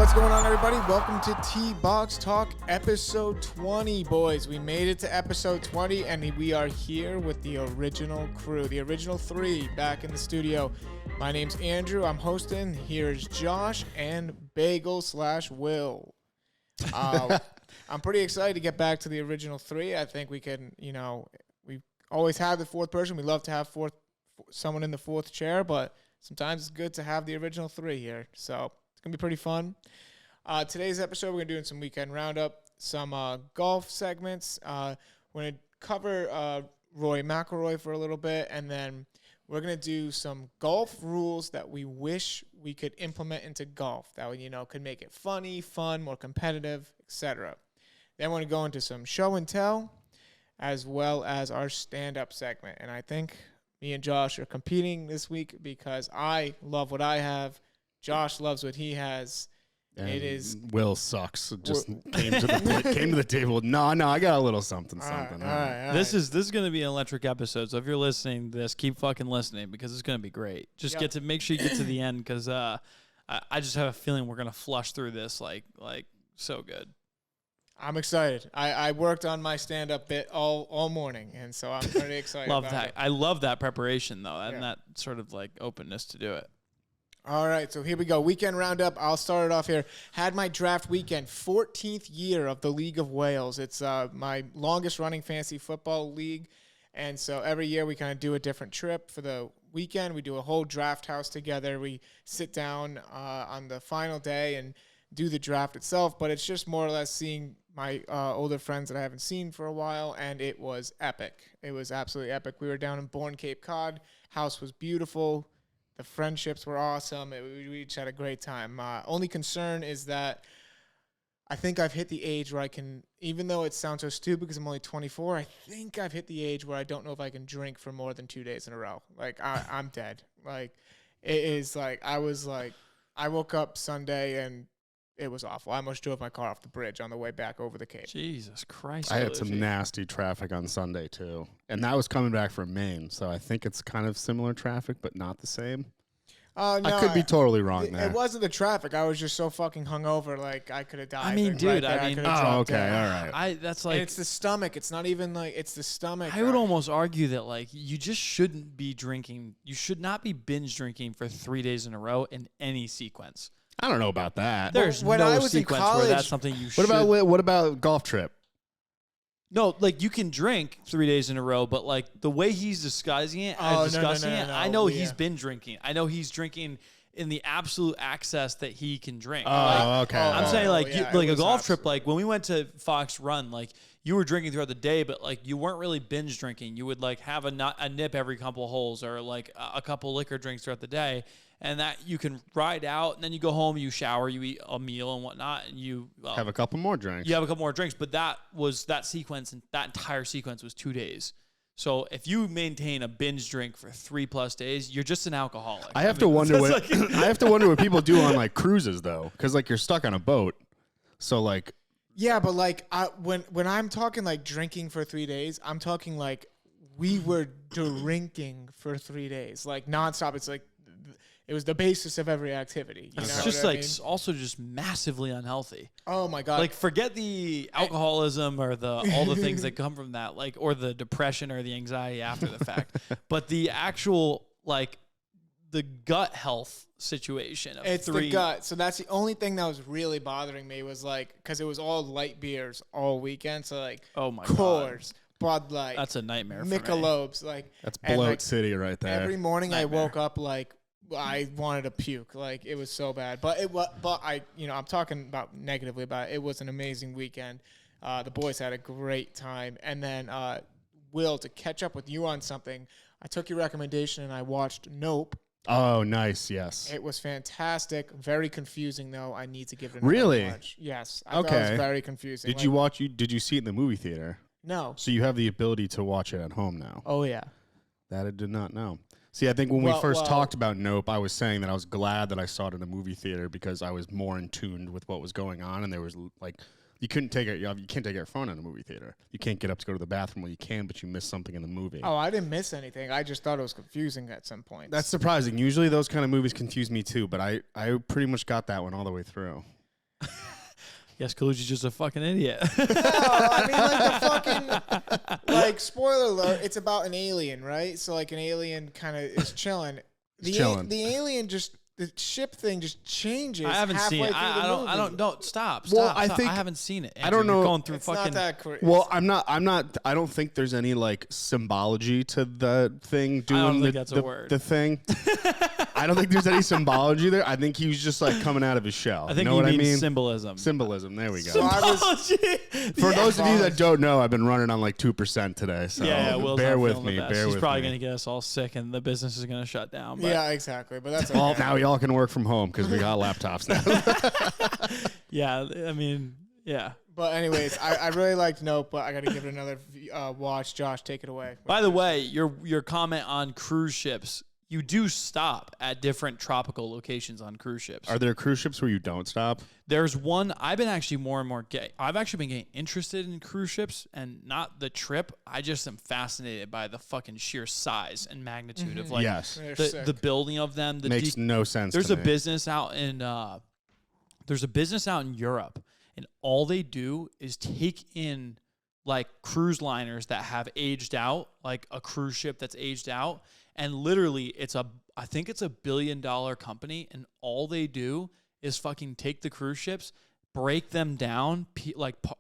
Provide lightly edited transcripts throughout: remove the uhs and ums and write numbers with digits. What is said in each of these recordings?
What's going on, everybody? Welcome to T-Box Talk, episode 20, boys. We made it to episode 20, and we are here with the original crew, the original three back in the studio. My name's Andrew. I'm hosting. Here's Josh and Bagel/Will. I'm pretty excited to get back to the original three. I think we can, we've always had the fourth person. We love to have someone in the fourth chair, but sometimes it's good to have the original three here. So it's going to be pretty fun. Today's episode, we're going to do some weekend roundup, some golf segments. We're going to cover Rory Mcllroy for a little bit, and then we're going to do some golf rules that we wish we could implement into golf that would, could make it funny, fun, more competitive, etc. Then we're going to go into some show and tell, as well as our stand-up segment. And I think me and Josh are competing this week because I love what I have. Josh loves what he has. And it is Will sucks. Just came to the table. No, I got a little something. All right. This is going to be an electric episode. So if you're listening to this, keep fucking listening because it's going to be great. Just make sure you get to the end because I just have a feeling we're going to flush through this like so good. I'm excited. I worked on my stand-up bit all morning, and so I'm pretty excited. Love about that. it. I love that preparation though, and that sort of like openness to do it. All right, so here we go. Weekend roundup. I'll start it off here. Had my draft weekend, 14th year of the League of Wales. It's my longest running fantasy football league, and so every year we kind of do a different trip for the weekend. We do a whole draft house together. We sit down on the final day and do the draft itself, but it's just more or less seeing my older friends that I haven't seen for a while, and it was epic. It was absolutely epic. We were down in Bourdain, Cape Cod. House was beautiful. The friendships were awesome. We each had a great time. Only concern is that I think I've hit the age where I can, even though it sounds so stupid because I'm only 24, I think I've hit the age where I don't know if I can drink for more than 2 days in a row. Like, I'm dead. Like, it is like, I woke up Sunday and it was awful. I almost drove my car off the bridge on the way back over the Cape. Jesus Christ. I had some nasty traffic on Sunday, too. And that was coming back from Maine, so I think it's kind of similar traffic, but not the same. No, I could be totally wrong there. It wasn't the traffic. I was just so fucking hungover, like, I could have died. I mean, dude, oh, okay, all right. That's like... And it's the stomach. It's not even, like, it's the stomach. I would almost argue that, like, you just shouldn't be drinking. You should not be binge drinking for 3 days in a row in any sequence. I don't know about that. There's when no I was in sequence college, where that's something you should. What about golf trip? No, like you can drink 3 days in a row, but like the way he's disguising it, No. I know he's been drinking. I know he's drinking in the absolute excess that he can drink. Okay. I'm saying like a golf trip, absolute. like when we went to Fox Run, like you were drinking throughout the day, but like you weren't really binge drinking. You would like have a nip every couple holes or like a couple liquor drinks throughout the day. And that you can ride out, and then you go home, you shower, you eat a meal and whatnot, and you have a couple more drinks. You have a couple more drinks, but that sequence, and that entire sequence was 2 days. So if you maintain a binge drink for 3+ days, you're just an alcoholic. I have to wonder what people do on like cruises though, because like you're stuck on a boat, so like. Yeah, but like when I'm talking like drinking for 3 days, I'm talking like we were drinking for 3 days, like nonstop. It's like. It was the basis of every activity. It's just like also just massively unhealthy. Oh my God! Like forget the alcoholism or all the things that come from that, like or the depression or the anxiety after the fact, but the actual like the gut health situation. It's the gut. So that's the only thing that was really bothering me was like because it was all light beers all weekend. So like Coors, Bud Light. That's a nightmare. Michelob's, like that's bloat city right there. Every morning I woke up like. I wanted to puke. Like it was so bad, but I'm talking about negatively about it. It was an amazing weekend. The boys had a great time. And then, Will, to catch up with you on something, I took your recommendation and I watched Nope. Oh, nice. Yes. It was fantastic. Very confusing though. I need to give it another watch. Yes. I thought it was very confusing. Did you see it in the movie theater? No. So you have the ability to watch it at home now. Oh yeah. That I did not know. See, I think when we first talked about Nope, I was saying that I was glad that I saw it in a movie theater because I was more in tune with what was going on, and there was like you can't take your phone in a movie theater. You can't get up to go to the bathroom. Well, you can, but you miss something in the movie. Oh, I didn't miss anything. I just thought it was confusing at some point. That's surprising. Usually those kind of movies confuse me too, but I pretty much got that one all the way through. Yes, Colucci's just a fucking idiot. No, I mean, like, the fucking, like, spoiler alert, it's about an alien, right? So, like, an alien kind of is chilling. The alien just, the ship thing just changes. I haven't seen it. I don't, stop. Well, I haven't seen it. Andrew. I don't know. You're going through It's fucking. not that crazy. Well, I don't think there's any like symbology to the thing doing I don't think that's a word. The thing. I don't think there's any symbology there. I think he was just like coming out of his shell. I think you know what I mean? Symbolism. Symbolism. There we go. Symbology. For those of you that don't know, I've been running on like 2% today. So Will's bear not with feeling me. the best. Bear He's with probably me. going to get us all sick, and the business is going to shut down. But. Yeah, exactly. But that's okay. Well, now y'all can work from home because we got laptops now. Yeah, I mean, yeah. But anyways, I really liked Nope, but I got to give it another watch. Josh, take it away. By the way, your comment on cruise ships, you do stop at different tropical locations on cruise ships. Are there cruise ships where you don't stop? There's one. I've been actually more and more I've actually been getting interested in cruise ships, and not the trip. I just am fascinated by the fucking sheer size and magnitude of like the building of them. Makes no sense. There's to a me. business out in Europe, and all they do is take in like cruise liners that have aged out, like a cruise ship that's aged out, and literally I think it's $1 billion company, and all they do is fucking take the cruise ships, break them down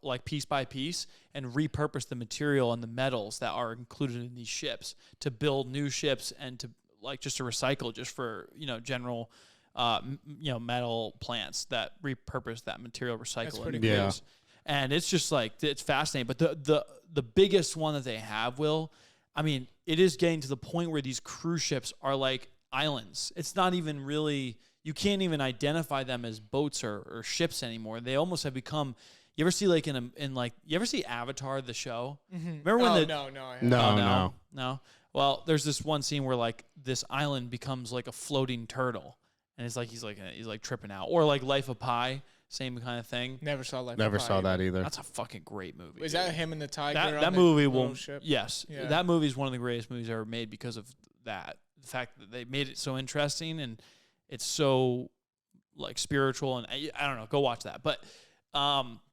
like piece by piece, and repurpose the material and the metals that are included in these ships to build new ships and to like just to recycle just for general metal plants that repurpose that material, recycle it. Yeah. And it's just like it's fascinating. But the biggest one that they have, Will, I mean, it is getting to the point where these cruise ships are like islands. It's not even really. You can't even identify them as boats or ships anymore. They almost have become. You ever see like you ever see Avatar the show? Mm-hmm. Remember when No. Well, there's this one scene where like this island becomes like a floating turtle, and it's like he's like tripping out, or like Life of Pi, same kind of thing. Never saw Life. Never saw that either. That's a fucking great movie. Is that him and the tiger? That movie will. Yes, yeah. That movie is one of the greatest movies ever made because of that. The fact that they made it so interesting and it's so like spiritual, and I don't know. Go watch that. But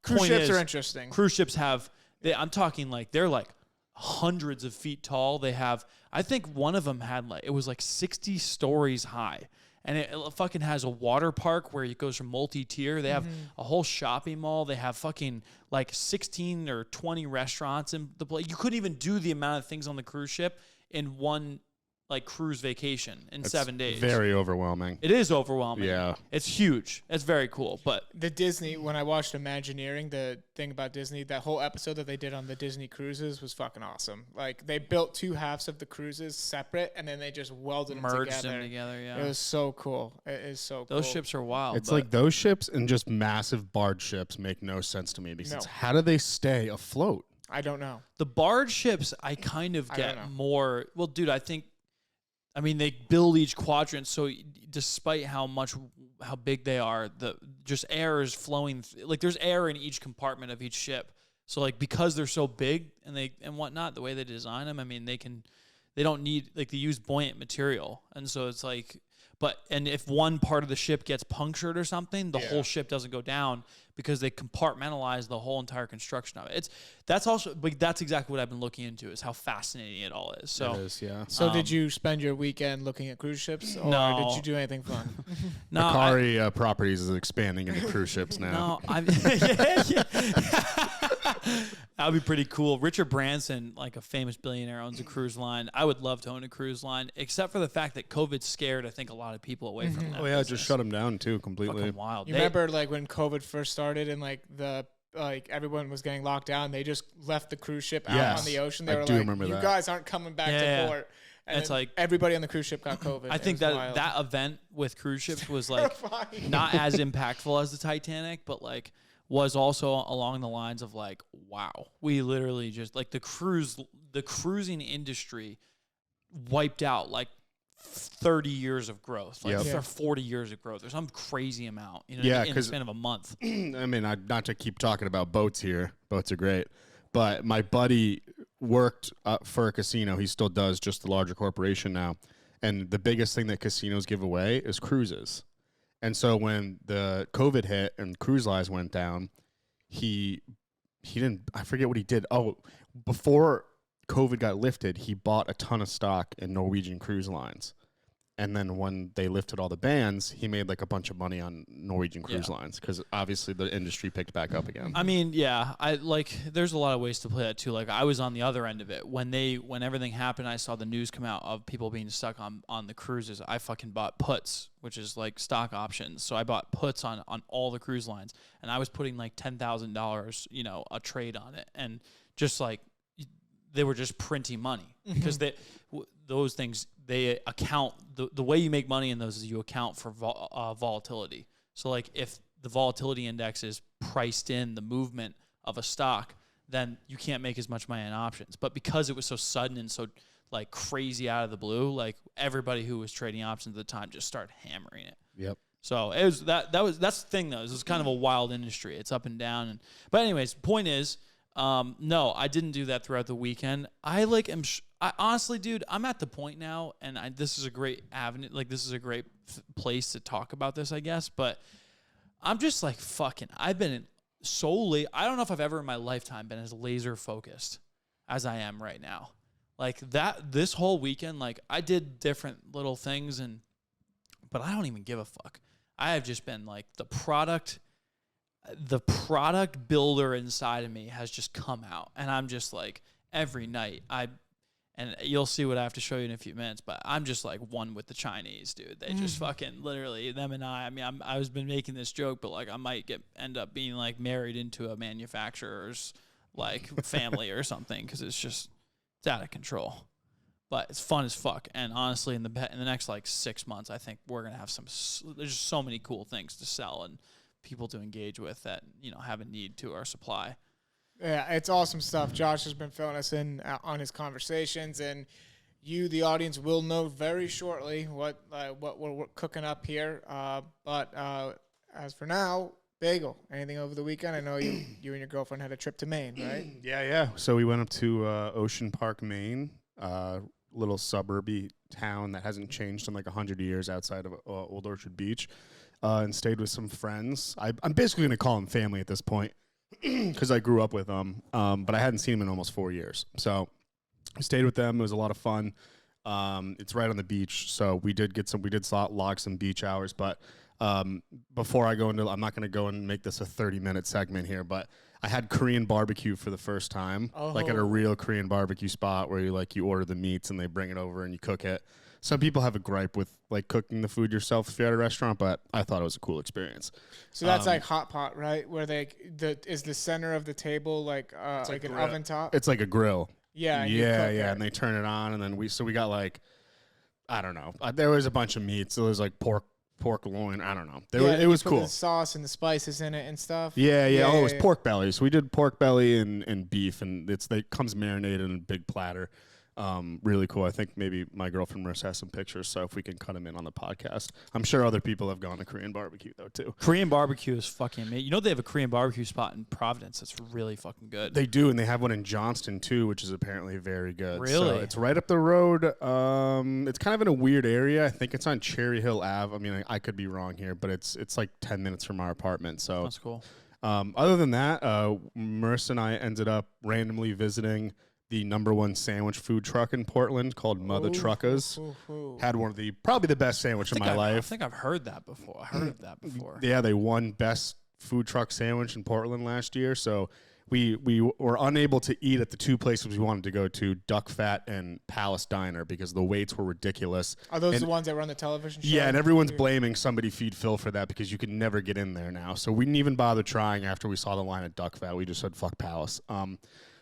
cruise ships are interesting. Cruise ships have. I'm talking like they're like hundreds of feet tall. They have. I think one of them had it was like 60 stories high. And it fucking has a water park where it goes from multi-tier. They have a whole shopping mall. They have fucking like 16 or 20 restaurants in the place. You couldn't even do the amount of things on the cruise ship in one like cruise vacation in 7 days. Very overwhelming. It is overwhelming. Yeah. It's huge. It's very cool. But the Disney, when I watched Imagineering, the thing about Disney, that whole episode that they did on the Disney cruises was fucking awesome. Like they built two halves of the cruises separate and then they just welded merged them together. Yeah. It was so cool. It is so cool. Those ships are wild. It's like those ships and just massive barge ships make no sense to me because how do they stay afloat? I don't know. The barge ships, I kind of get more. Well, dude, I mean, they build each quadrant, so despite how big they are, the just air is flowing. Like there's air in each compartment of each ship. So like because they're so big and whatnot, the way they design them, I mean, they don't need they use buoyant material, and so it's like. And if one part of the ship gets punctured or something, the whole ship doesn't go down because they compartmentalize the whole entire construction of it. That's exactly what I've been looking into is how fascinating it all is. So it is, yeah. So did you spend your weekend looking at cruise ships, or did you do anything fun? No, Akari Properties is expanding into cruise ships now. No, that would be pretty cool. Richard Branson, like a famous billionaire, owns a cruise line. I would love to own a cruise line, except for the fact that COVID scared, I think, a lot of people away from that. Oh, yeah, just shut them down, too, completely. Fucking wild. You remember, like, when COVID first started and, like, everyone was getting locked down, they just left the cruise ship out on the ocean. They were like, you guys aren't coming back to port. And it's like everybody on the cruise ship got COVID. I think that event with cruise ships was, like, not as impactful as the Titanic, but, like, was also along the lines of like, wow, we literally just like the cruising industry wiped out like 30 years of growth, like or 40 years of growth, or some crazy amount, in the span of a month. I mean, not to keep talking about boats here. Boats are great, but my buddy worked for a casino. He still does, just a larger corporation now. And the biggest thing that casinos give away is cruises. And so when the COVID hit and cruise lines went down, he didn't. I forget what he did. Oh, before COVID got lifted, he bought a ton of stock in Norwegian Cruise Lines. And then when they lifted all the bans, he made like a bunch of money on Norwegian Cruise Lines because obviously the industry picked back up again. I mean, yeah, there's a lot of ways to play that too. Like I was on the other end of it when everything happened. I saw the news come out of people being stuck on the cruises. I fucking bought puts, which is like stock options. So I bought puts on all the cruise lines, and I was putting like $10,000, a trade on it, and just like they were just printing money because those things. They account the way you make money in those is you account for volatility. So like if the volatility index is priced in the movement of a stock, then you can't make as much money on options. But because it was so sudden and so like crazy out of the blue, like everybody who was trading options at the time just started hammering it. Yep. So it was that's the thing though. This is kind of a wild industry. It's up and down. But anyways, point is, no, I didn't do that throughout the weekend. I honestly, dude, I'm at the point now, and this is a great avenue. Like, this is a great place to talk about this, I guess. But I'm just like, I've been solely, I don't know if I've ever in my lifetime been as laser focused as I am right now. Like this whole weekend, like I did different little things, but I don't even give a fuck. I have just been like the product builder inside of me has just come out, and I'm just like every night and you'll see what I have to show you in a few minutes, but I'm just like one with the Chinese, dude. They just fucking literally them and I mean, I was been making this joke, but like I might end up being like married into a manufacturer's like family or something, because it's out of control. But it's fun as fuck, and honestly, in the next like 6 months, I think we're gonna have there's just so many cool things to sell and people to engage with that have a need to our supply. Yeah, it's awesome stuff. Josh has been filling us in on his conversations, and you, the audience, will know very shortly what we're cooking up here. But as for now, Bagel, anything over the weekend? I know you and your girlfriend had a trip to Maine, right? Yeah. So we went up to Ocean Park, Maine, little suburby town that hasn't changed in like 100 years outside of Old Orchard Beach, and stayed with some friends. I'm basically going to call them family at this point, because I grew up with them, but I hadn't seen them in almost 4 years. So I stayed with them. It was a lot of fun. It's right on the beach, so we did log some beach hours. But before I go into, I'm not going to go and make this a 30-minute segment here, but I had Korean barbecue for the first time, like at a real Korean barbecue spot where you order the meats and they bring it over and you cook it. Some people have a gripe with like cooking the food yourself if you're at a restaurant, but I thought it was a cool experience. So that's like hot pot, right? Where is the center of the table like an oven top? It's like a grill. Yeah. And they turn it on, and then we got like, I don't know. There was a bunch of meats. So there was like pork loin. I don't know. It was cool. The sauce and the spices in it and stuff. Yeah. Oh, it was pork belly. So we did pork belly and beef, and it comes marinated in a big platter. Really cool. I think maybe my girlfriend Marissa has some pictures, so if we can cut them in on the podcast. I'm sure other people have gone to Korean barbecue though too. Korean barbecue is fucking amazing. They have a Korean barbecue spot in Providence that's really fucking good. They do, and they have one in Johnston too, which is apparently very good. Really? So it's right up the road. It's kind of in a weird area. I think it's on Cherry Hill Ave. I mean, I could be wrong here, but it's like 10 minutes from our apartment. So that's cool. Other than that, Marissa and I ended up randomly visiting the #1 sandwich food truck in Portland called Mother Truckers. Had one of probably the best sandwich of my life. I think I've heard that before. Yeah, they won best food truck sandwich in Portland last year. So we were unable to eat at the two places we wanted to go to, Duck Fat and Palace Diner, because the waits were ridiculous. Are those the ones that run the television show? Yeah, and everyone's blaming Somebody Feed Phil for that because you could never get in there now. So we didn't even bother trying after we saw the line at Duck Fat. We just said, fuck Palace.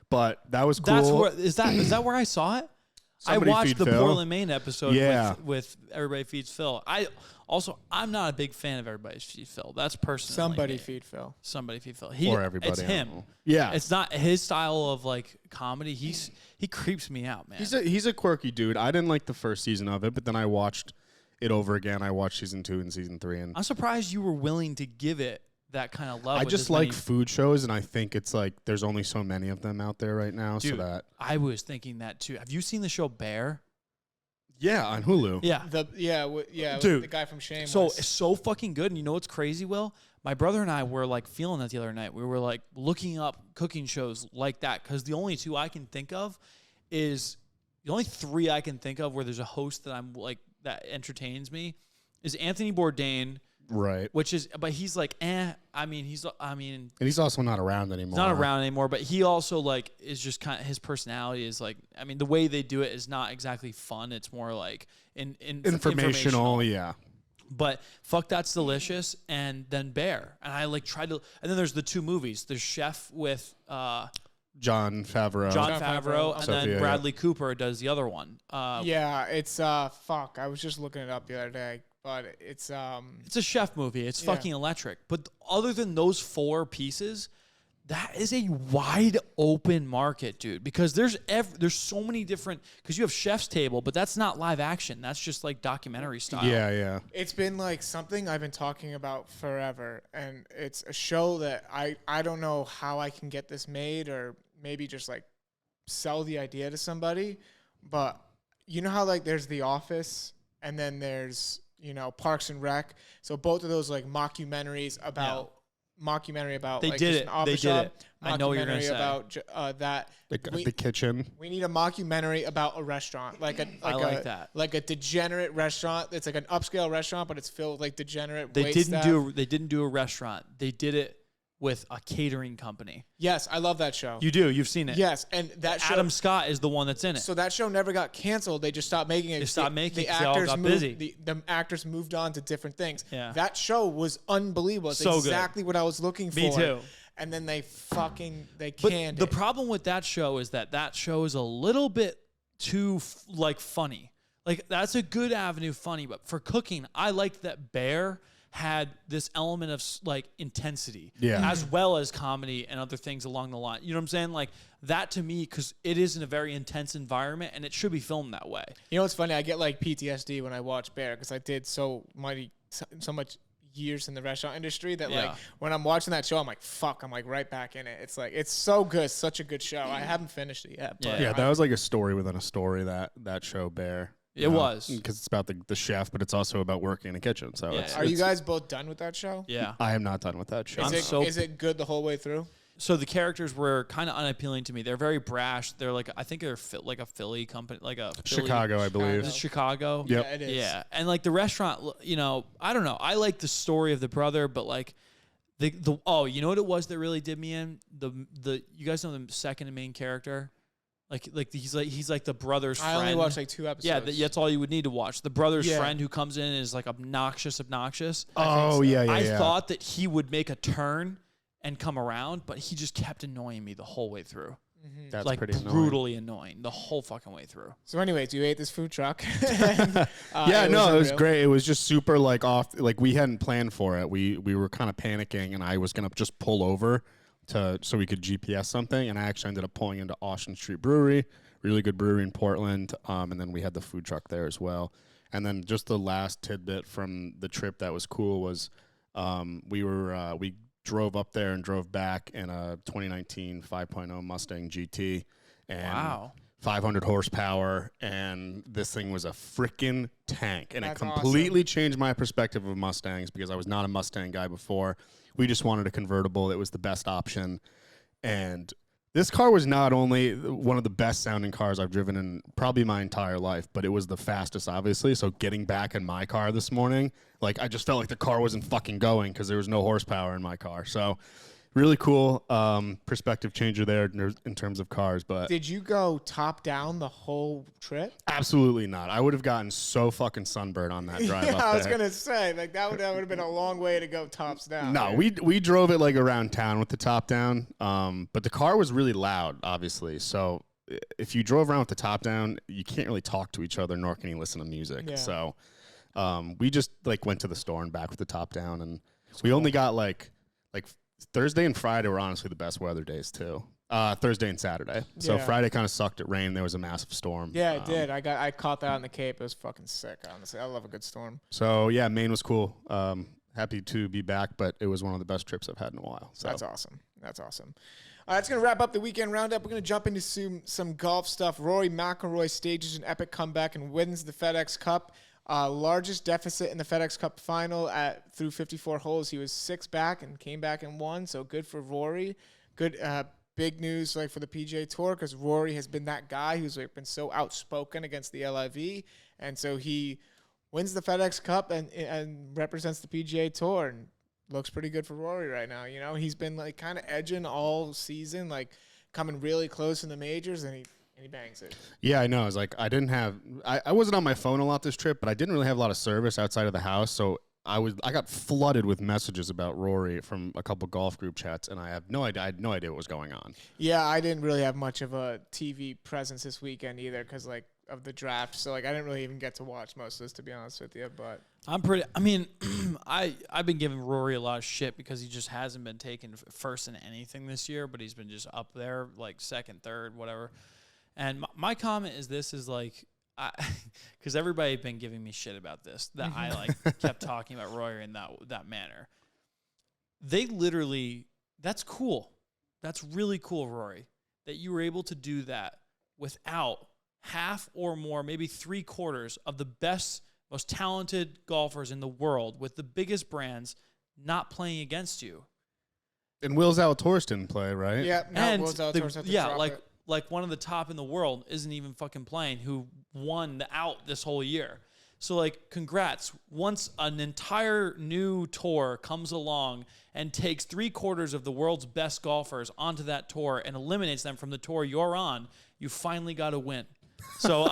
But that was cool. Is that where I saw it? Somebody I watched Feed the Phil. Portland, Maine episode with Everybody Feeds Phil. I'm not a big fan of Everybody Feeds Phil. That's personally Somebody Feed Phil. Somebody Feed Phil. Or everybody. It's him. Yeah. It's not his style of like comedy. He creeps me out, man. He's a quirky dude. I didn't like the first season of it, but then I watched it over again. I watched season 2 and season 3, and I'm surprised you were willing to give it that kind of love. I just like food shows, and I think it's like there's only so many of them out there right now. Dude, so that I was thinking that too. Have you seen the show Bear? Yeah, on Hulu. Yeah. Dude, the guy from Shameless. So it's so fucking good. And you know what's crazy, Will? My brother and I were like feeling that the other night. We were like looking up cooking shows like that because the only two I can think of is the only three I can think of where there's a host that I'm like that entertains me is Anthony Bourdain. Right. Which is, but he's like, and he's also not around anymore. Not around anymore, but he also like is just kind of, his personality is like, I mean, the way they do it is not exactly fun. It's more like informational. Yeah. But fuck, that's delicious. And then Bear. And I like tried to, and then there's the two movies. There's Chef with, Jon Favreau. And Sophia, then Bradley Cooper does the other one. It's fuck. I was just looking it up the other day. But it's a chef movie. It's fucking electric. But other than those four pieces, that is a wide open market, dude. Because there's so many different. Because you have Chef's Table, but that's not live action. That's just like documentary style. Yeah. It's been like something I've been talking about forever, and it's a show that I don't know how I can get this made, or maybe just like sell the idea to somebody. But you know how like there's The Office, and then there's Parks and Rec. So both of those like mockumentaries about they like did just it. an office They did job, it. I know what you're gonna say. About that. The kitchen. We need a mockumentary about a restaurant, like a degenerate restaurant. It's like an upscale restaurant, but it's filled with like degenerate. They didn't do a restaurant. They did it with a catering company. Yes, I love that show. You do. You've seen it. Yes, and that show, Adam Scott is the one that's in it. So that show never got canceled. They just stopped making it. They stopped making it. The actors all got moved, busy. The actors moved on to different things. Yeah. That show was unbelievable. It's so exactly what I was looking for. Me too. And then they canned it. The it. problem with that show is that show is a little bit too like funny. Like that's a good avenue funny, but for cooking, I liked that Bear had this element of like intensity, as well as comedy and other things along the line. You know what I'm saying? Like that to me, because it is in a very intense environment, and it should be filmed that way. You know what's funny? I get like PTSD when I watch Bear because I did so much years in the restaurant industry that like when I'm watching that show, I'm like, fuck, I'm like right back in it. It's like it's so good, such a good show. I haven't finished it yet. But that was like a story within a story. That show Bear. It was because it's about the chef, but it's also about working in a kitchen. So, are you guys both done with that show? Yeah, I am not done with that show. Is it good the whole way through? So the characters were kind of unappealing to me. They're very brash. They're like I think they're like a Philly company, like a Chicago, I believe. Is it Chicago? Yep. Yeah, it is. Yeah, and like the restaurant, I don't know. I like the story of the brother, but like you know what it was that really did me in the you guys know the second main character. Like he's like the brother's friend. I only watched like 2 episodes. Yeah, that's all you would need to watch. The brother's friend who comes in and is like obnoxious. Oh, yeah. I thought that he would make a turn and come around, but he just kept annoying me the whole way through. Mm-hmm. That's like pretty brutally annoying the whole fucking way through. So anyways, you ate this food truck. It was great. It was just super like off. Like we hadn't planned for it. We were kind of panicking, and I was gonna just pull over so we could GPS something, and I actually ended up pulling into Austin Street Brewery, really good brewery in Portland, and then we had the food truck there as well. And then just the last tidbit from the trip that was cool was we drove up there and drove back in a 2019 5.0 Mustang GT, and 500 horsepower, and this thing was a freaking tank, and That's it completely changed my perspective of Mustangs because I was not a Mustang guy before. We just wanted a convertible. It was the best option. And this car was not only one of the best sounding cars I've driven in probably my entire life, but it was the fastest, obviously. So getting back in my car this morning, like I just felt like the car wasn't fucking going because there was no horsepower in my car. So really cool perspective changer there in terms of cars. But did you go top down the whole trip? Absolutely not. I would have gotten so fucking sunburned on that drive up there. I was gonna say like that would have been a long way to go tops down. No, we drove it like around town with the top down. But the car was really loud, obviously. So if you drove around with the top down, you can't really talk to each other, nor can you listen to music. Yeah. So we just like went to the store and back with the top down, and we only got like Thursday and Friday were honestly the best weather days too. Thursday and Saturday. So Friday kind of sucked. It rained. There was a massive storm. Yeah, it did. I caught that on the Cape. It was fucking sick, honestly. I love a good storm. So yeah, Maine was cool. Happy to be back, but it was one of the best trips I've had in a while. So That's awesome. That's going to wrap up the weekend roundup. We're going to jump into some golf stuff. Rory Mcllroy stages an epic comeback and wins the FedEx Cup. Largest deficit in the FedEx Cup final through 54 holes. He was 6 back and came back and won, so good for Rory. Good big news for the PGA Tour because Rory has been that guy who's been so outspoken against the LIV, and so he wins the FedEx Cup and represents the PGA Tour and looks pretty good for Rory right now. He's been kind of edging all season, coming really close in the majors, and he bangs it. Yeah, I know. It's I wasn't on my phone a lot this trip, but I didn't really have a lot of service outside of the house, so I got flooded with messages about Rory from a couple golf group chats, and I had no idea what was going on. Yeah, I didn't really have much of a TV presence this weekend either because of the draft, so I didn't really even get to watch most of this, to be honest with you. But I've been giving Rory a lot of shit because he just hasn't been taken first in anything this year, but he's been just up there second, third, whatever. And my comment is because everybody had been giving me shit about this, that I kept talking about Rory in that manner. That's cool. That's really cool, Rory, that you were able to do that without half or more, maybe 3/4 of the best, most talented golfers in the world with the biggest brands not playing against you. And Will Zalatoris didn't play, right? Yeah, no, Will Zalatoris had to drop it. One of the top in the world isn't even fucking playing, who won the out this whole year. So, congrats. Once an entire new tour comes along and takes 3/4 of the world's best golfers onto that tour and eliminates them from the tour you're on, you finally got to win. So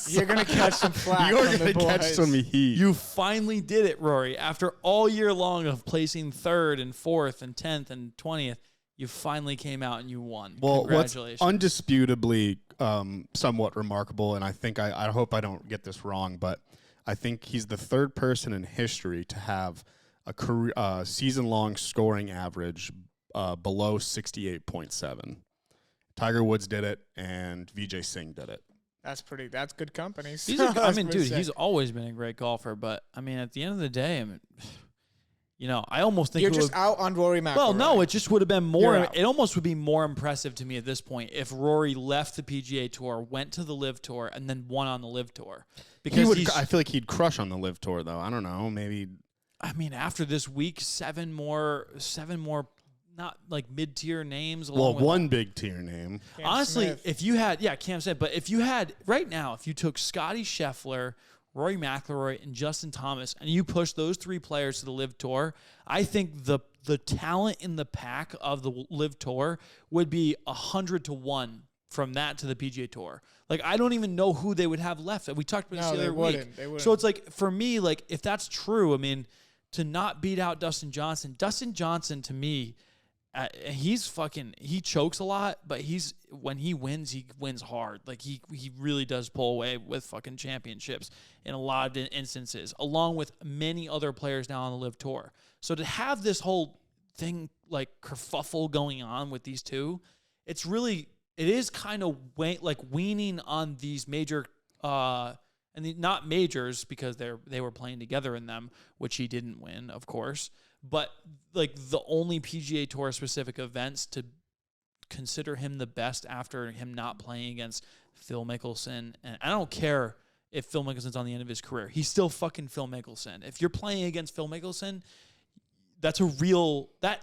you're going to catch some flack. You're going to catch some heat. You finally did it, Rory. After all year long of placing 3rd and 4th and 10th and 20th, you finally came out and you won. Well, congratulations. What's undisputably somewhat remarkable, and I think I hope I don't get this wrong, but I think he's the 3rd person in history to have a career season-long scoring average below 68.7. Tiger Woods did it, and Vijay Singh did it. That's good company. He's he's always been a great golfer, but at the end of the day, I almost think you're just out on Rory McIlroy. Well, no, it just would have been more. It almost would be more impressive to me at this point if Rory left the PGA Tour, went to the LIV Tour, and then won on the LIV Tour. Because I feel like he'd crush on the LIV Tour, though. I don't know, maybe. After this week, seven more. Not mid-tier names. Well, one big tier name. Cam Honestly, Smith. if you had, Cam Smith, but if you had, right now, if you took Scotty Scheffler, Rory McIlroy, and Justin Thomas, and you push those 3 players to the LIV Tour, I think the talent in the pack of the LIV Tour would be 100 to 1 from that to the PGA Tour. I don't even know who they would have left. We talked about this the other week. They wouldn't. So it's for me, if that's true, to not beat out Dustin Johnson to me, he chokes a lot, but when he wins hard. He really does pull away with fucking championships in a lot of instances, along with many other players now on the LIV Tour. So to have this whole thing kerfuffle going on with these two, it is kind of weaning on these major and not majors because they were playing together in them, which he didn't win, of course. But the only PGA Tour specific events to consider him the best after him not playing against Phil Mickelson. And I don't care if Phil Mickelson's on the end of his career. He's still fucking Phil Mickelson. If you're playing against Phil Mickelson, that's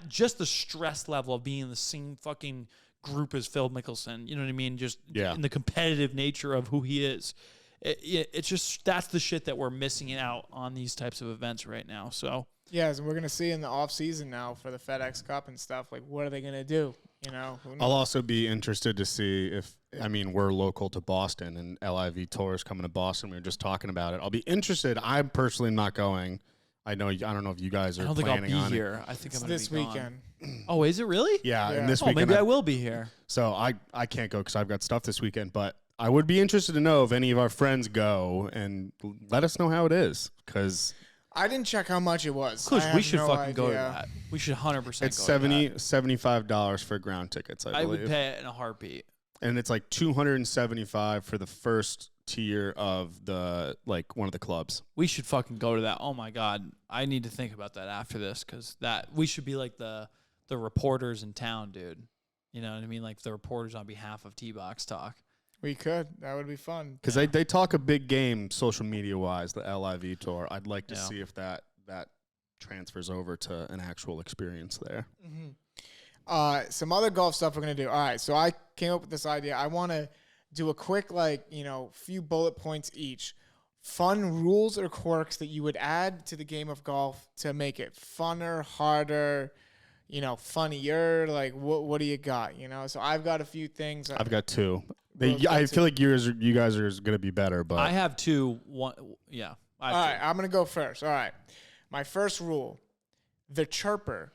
just the stress level of being in the same fucking group as Phil Mickelson. You know what I mean? Just in the competitive nature of who he is. It's just, that's the shit that we're missing out on these types of events right now. So. Yes, and we're going to see in the off season now for the FedEx Cup and stuff, what are they going to do? I'll also be interested to see if, we're local to Boston and LIV Tour is coming to Boston. We were just talking about it. I'll be interested. I'm personally not going. I don't know if you guys are planning on it. I don't think I'll be here. I think I'm going to be weekend. Oh, is it really? Yeah. And this weekend. Maybe I will be here. So I can't go because I've got stuff this weekend, but I would be interested to know if any of our friends go and let us know how it is because I didn't check how much it was. We should fucking go to that. We should 100% It's go to that. $75 for ground tickets, I believe. would pay it in a heartbeat. And it's $275 for the first tier of the one of the clubs. We should fucking go to that. Oh my God. I need to think about that after this because we should be the reporters in town, dude. You know what I mean? Like the reporters on behalf of T-Box talk. We could. That would be fun. Because they talk a big game social media wise, the LIV Tour. I'd like to see if that transfers over to an actual experience there. Some other golf stuff we're going to do. All right, so I came up with this idea. I want to do a quick, few bullet points each. Fun rules or quirks that you would add to the game of golf to make it funner, harder, funnier. Like, what do you got? So I've got a few things. I've got two. I feel like you guys are going to be better, but I have two. One, yeah. All right, I'm going to go first. All right. My first rule, the chirper.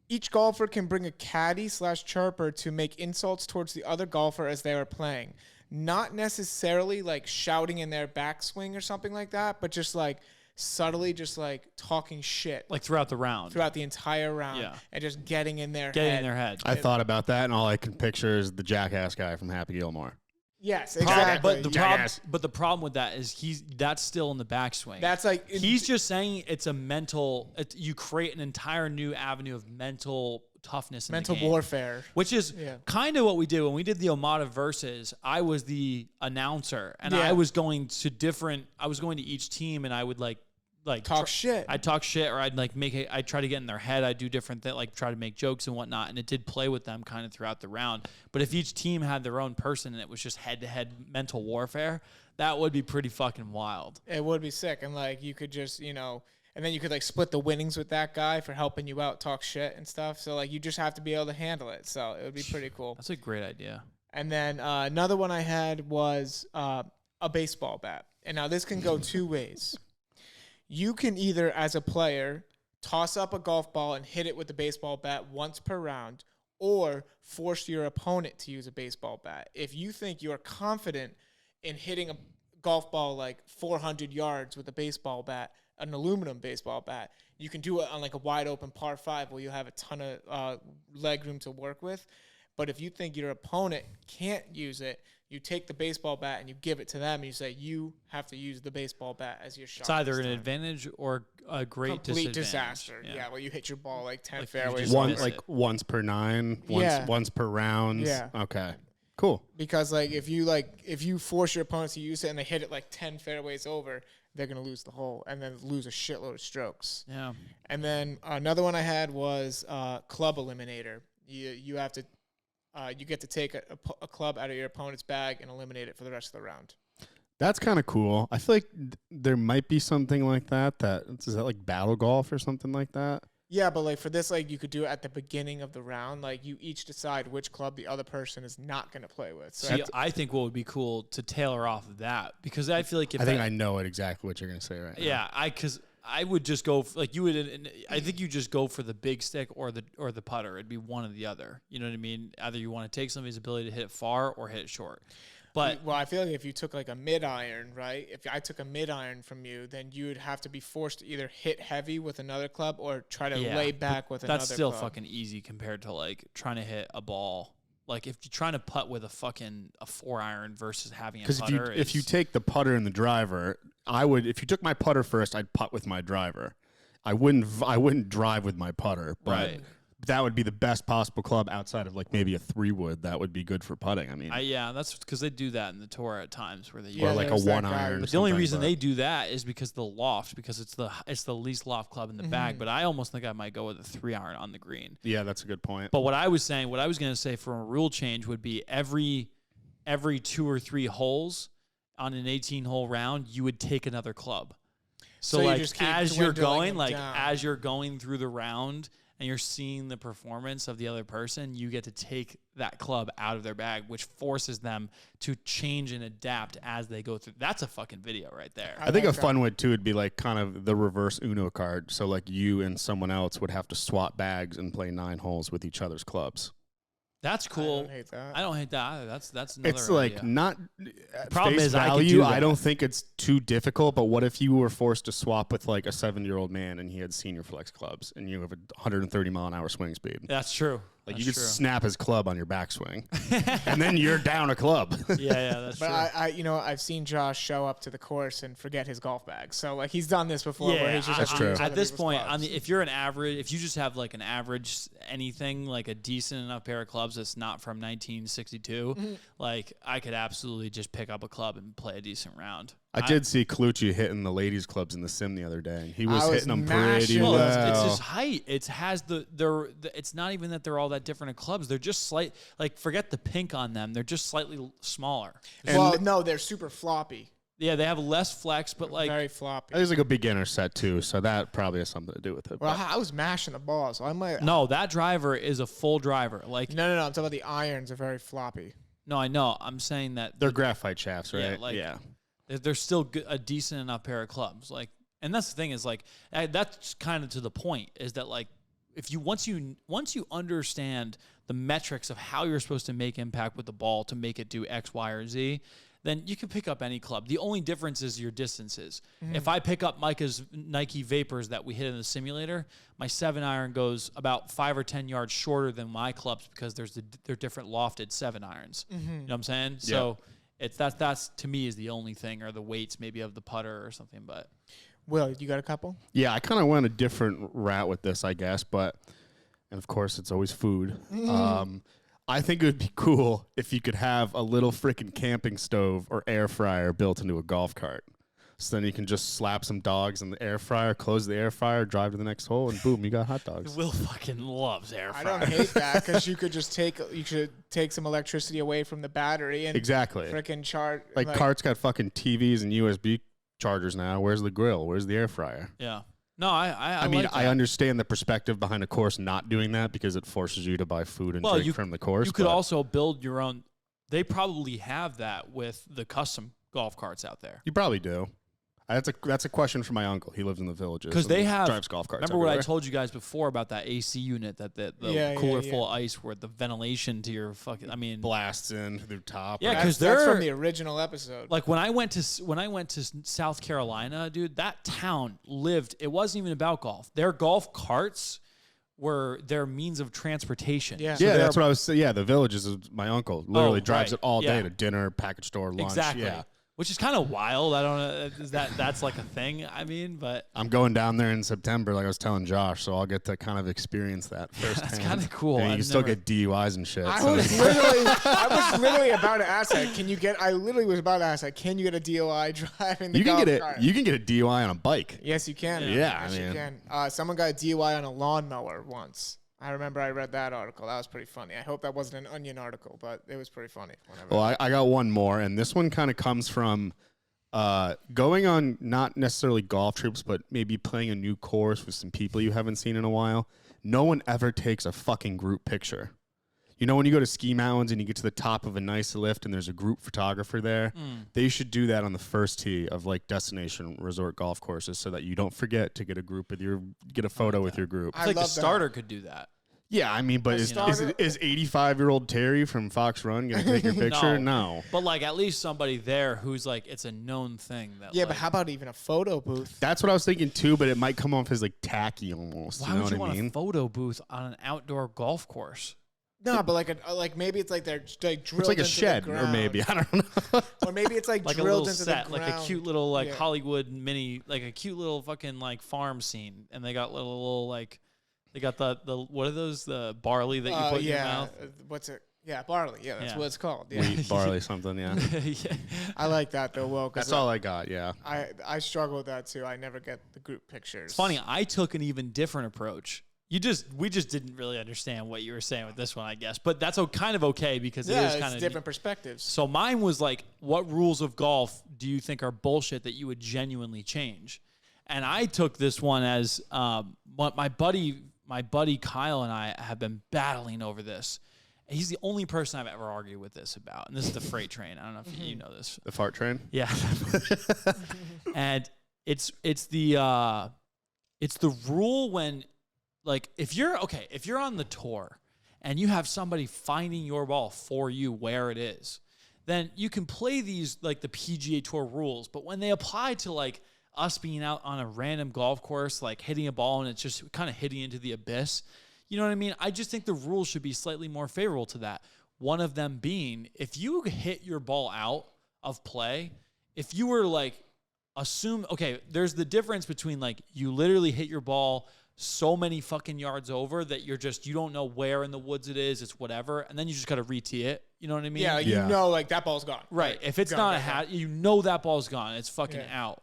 Each golfer can bring a caddy/chirper to make insults towards the other golfer as they are playing. Not necessarily like shouting in their backswing or something like that, but just like subtly just like talking shit. Like throughout the round. Throughout the entire round. Yeah. And just getting in their head. Getting in their head. I thought about that, and all I can picture is the jackass guy from Happy Gilmore. Yes, exactly. But the problem with that is that's still in the backswing. That's like he's just saying it's a mental. You create an entire new avenue of mental toughness, mental warfare, which is kind of what we did when we did the OMADA versus. I was the announcer, and I was going to each team, and I would like talk shit. I'd talk shit, or I'd I'd try to get in their head. I'd do different things, like try to make jokes and whatnot. And it did play with them kind of throughout the round. But if each team had their own person and it was just head-to-head mental warfare, that would be pretty fucking wild. It would be sick. And like you could just, and then you could like split the winnings with that guy for helping you out, talk shit and stuff. So like you just have to be able to handle it. So it would be pretty cool. That's a great idea. And then another one I had was a baseball bat. And now this can go two ways. You can either, as a player, toss up a golf ball and hit it with the baseball bat once per round, or force your opponent to use a baseball bat. If you think you're confident in hitting a golf ball like 400 yards with a baseball bat, an aluminum baseball bat, you can do it on like a wide open par 5 where you have a ton of leg room to work with. But if you think your opponent can't use it, you take the baseball bat and you give it to them, and you say, you have to use the baseball bat as your shot. It's either an advantage or a great complete disaster. Yeah, where you hit your ball like 10 fairways. Once per 9, once per round. Yeah. Okay. Cool. Because if you force your opponent to use it and they hit it like 10 fairways over, they're going to lose the hole and then lose a shitload of strokes. Yeah. And then another one I had was club eliminator. You have to you get to take a club out of your opponent's bag and eliminate it for the rest of the round. That's kind of cool. I feel like there might be something like that. Is that like battle golf or something like that? Yeah, but like for this, like you could do it at the beginning of the round. Like you each decide which club the other person is not going to play with. So I think what would be cool to tailor off of that, because I feel like I know exactly what you're going to say right now. Yeah, because I would just go like you would. I think you just go for the big stick or the putter. It'd be one or the other. You know what I mean? Either you want to take somebody's ability to hit it far or hit it short. But I feel like if you took like a mid iron, right? If I took a mid iron from you, then you would have to be forced to either hit heavy with another club or try to lay back with another club. That's still fucking easy compared to like trying to hit a ball. Like if you're trying to putt with a 4-iron versus having a putter. Because if you take the putter and the driver, if you took my putter first, I'd putt with my driver. I wouldn't drive with my putter, but right. That would be the best possible club outside of like maybe a 3-wood. That would be good for putting. I mean, that's because they do that in the tour at times where they or like a 1-iron. But the only reason they do that is because the loft, because it's the least loft club in the bag. But I almost think I might go with a 3-iron on the green. Yeah, that's a good point. But what I was going to say for a rule change would be every 2 or 3 holes on an 18-hole round, you would take another club. So like as you're going through the round and you're seeing the performance of the other person, you get to take that club out of their bag, which forces them to change and adapt as they go through. That's a fucking video right there. I think a fun one too would be like kind of the reverse Uno card. So like you and someone else would have to swap bags and play 9 holes with each other's clubs. That's cool. I don't hate that. I don't hate that either. That's another It's like idea. not Problem face is I could value. do that. I don't think it's too difficult. But what if you were forced to swap with like a 70-year-old man and he had senior flex clubs and you have a 130 mile an hour swing speed? That's true. Like That's you could true. snap his club on your backswing, and then you're down a club. Yeah, that's But true. I've seen Josh show up to the course and forget his golf bag. So like he's done this before. Yeah, where he's just that's like, true. using At other this people's point, clubs. if you're an average, if you just have like an average anything, like a decent enough pair of clubs that's not from 1962, like I could absolutely just pick up a club and play a decent round. I did see Colucci hitting the ladies' clubs in the sim the other day. He was I was hitting them pretty mashing well. them. It's his height. It has it's not even that they're all that different of clubs. They're just like forget the pink on them. They're just slightly smaller. Well, no, they're super floppy. Yeah, they have less flex, but like Very floppy. It was like a beginner set too, so that probably has something to do with it. Well, but- I was mashing the ball, so I might. no, that driver is a full driver. Like No. I'm talking about the irons are very floppy. no, I know. I'm saying that They're graphite shafts, right? Yeah, like- they're still a decent enough pair of clubs. Like, and that's the thing is like that's kind of to the point is that like if you once you understand the metrics of how you're supposed to make impact with the ball to make it do X, Y, or Z, then you can pick up any club. The only difference is your distances. If I pick up Micah's Nike Vapors that we hit in the simulator, my 7-iron goes about 5 or 10 yards shorter than my clubs because they're different lofted 7-irons. You know what I'm saying? So that's to me is the only thing, or the weights maybe of the putter or something. But Will, you got a couple? Yeah, I kind of went a different route with this, I guess, but and of course it's always food. I think it would be cool if you could have a little freaking camping stove or air fryer built into a golf cart. So then you can just slap some dogs in the air fryer, close the air fryer, drive to the next hole, and boom, you got hot dogs. Will fucking loves air I fryer. don't hate that because you could take some electricity away from the battery and Exactly. freaking chart. Like carts got fucking TVs and USB chargers now. Where's the grill? Where's the air fryer? Yeah. No, I mean, like I that. understand the perspective behind a course not doing that because it forces you to buy food and drink from the course. You could but also build your own. They probably have that with the custom golf carts out there. You probably do. That's a question for my uncle. He lives in the villages. Because they have drives golf carts. Remember what I everywhere. told you guys before about that AC unit that the cooler full of ice where the ventilation to your fucking. I mean, blasts in through the top. Yeah, or- because that's they're from the original episode. like when I went to South Carolina, dude, that town lived. It wasn't even about golf. Their golf carts were their means of transportation. Yeah. yeah, that's what I was saying. Yeah, the villages is my uncle. Literally drives right. it all day Yeah. to dinner, package store, lunch. Exactly. Yeah. Which is kind of wild. I don't know. That's like a thing? I mean, but I'm going down there in September, like I was telling Josh, so I'll get to kind of experience that firsthand. that's kind of cool. And you I've can still never- get DUIs and shit. I so- was literally about to ask that. I literally was about to ask that. Can you get a DUI driving the you can golf get it. cart? You can get a DUI on a bike. Yes, you can. Yeah, yes, I you mean- can. Someone got a DUI on a lawnmower once. I remember I read that article. That was pretty funny. I hope that wasn't an Onion article, but it was pretty funny. Well, I got one more, and this one kind of comes from going on not necessarily golf trips, but maybe playing a new course with some people you haven't seen in a while. No one ever takes a fucking group picture. You know, when you go to ski mountains and you get to the top of a nice lift and there's a group photographer there, they should do that on the first tee of like destination resort golf courses so that you don't forget to get a photo with your group. I feel like the love that. starter could do that. Yeah, I mean, but is starter- 85-year-old Terry from Fox Run going to take your picture? No. But like at least somebody there who's like it's a known thing that. Yeah, like, but how about even a photo booth? That's what I was thinking too, but it might come off as like tacky almost. why you know would you what I want mean? a photo booth on an outdoor golf course? No, but like maybe it's like they're like drilled It's like a into shed, the or ground. maybe I don't know. Or maybe it's like Like a drilled little into set, the like ground. a cute little like Yeah. Hollywood mini, like a cute little fucking like farm scene, and they got little like they got the what are those, the barley that you put in your mouth? What's it? Yeah, barley. Yeah, that's Yeah. what it's called. Yeah. Wheat, barley, something. Yeah, Yeah. I like that though. Well, that's because all I got. Yeah. I struggle with that too. I never get the group pictures. It's funny. I took an even different approach. We just didn't really understand what you were saying with this one, I guess. But that's kind of okay because it Yeah, is it's kind of different perspectives. So mine was like, what rules of golf do you think are bullshit that you would genuinely change? And I took this one as what my buddy Kyle and I have been battling over this. He's the only person I've ever argued with this about. And this is the freight train. I don't know if you know this. The fart train. Yeah. And it's the rule when, like, if you're on the tour and you have somebody finding your ball for you where it is, then you can play these like the PGA Tour rules. But when they apply to like us being out on a random golf course, like hitting a ball and it's just kind of hitting into the abyss, You know what I mean? I just think the rules should be slightly more favorable to that. One of them being, if you hit your ball out of play, if you were like, there's the difference between like you literally hit your ball so many fucking yards over that you don't know where in the woods it is, it's whatever, and then you just got to re-tee it. You know what I mean? Yeah, you know, like that ball's gone. Right. Like, if it's not a hat, you know that ball's gone. It's fucking out.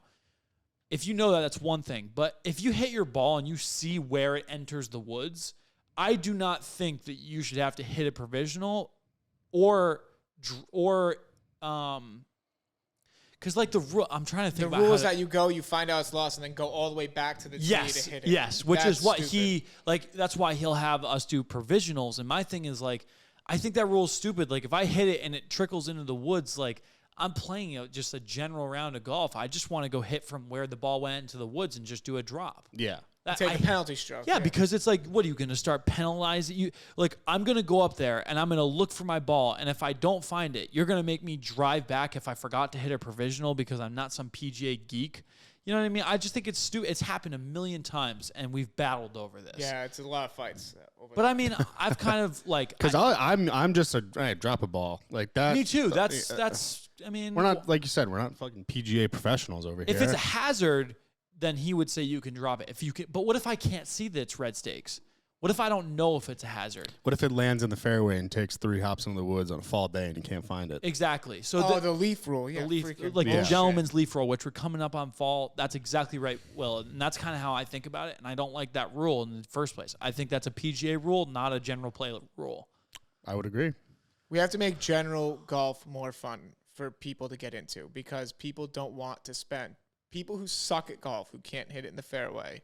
If you know that, that's one thing. But if you hit your ball and you see where it enters the woods, I do not think that you should have to hit a provisional or because like the rule, I'm trying to think about the rule is that you find out it's lost, and then go all the way back to the tee to hit it. Yes, which is what that's why he'll have us do provisionals. And my thing is like, I think that rule is stupid. Like if I hit it and it trickles into the woods, like I'm playing just a general round of golf. I just want to go hit from where the ball went into the woods and just do a drop. Yeah. Take a penalty stroke. Yeah, because it's like, what are you going to start penalizing you? Like, I'm going to go up there and I'm going to look for my ball, and if I don't find it, you're going to make me drive back if I forgot to hit a provisional because I'm not some PGA geek. You know what I mean? I just think it's stupid. It's happened a million times, and we've battled over this. Yeah, it's a lot of fights. But I mean, I've kind of like because I'm just drop a ball like that. Me too. That's. I mean, we're not like you said. We're not fucking PGA professionals over here. If it's a hazard, then he would say you can drop it. If you can, but what if I can't see that it's red stakes? What if I don't know if it's a hazard? What if it lands in the fairway and takes 3 hops into the woods on a fall day and you can't find it? Exactly. So the leaf rule, yeah, the gentleman's leaf rule, which we're coming up on fall. That's exactly right, Will, and that's kind of how I think about it. And I don't like that rule in the first place. I think that's a PGA rule, not a general play rule. I would agree. We have to make general golf more fun for people to get into because people don't want to spend. People who suck at golf, who can't hit it in the fairway,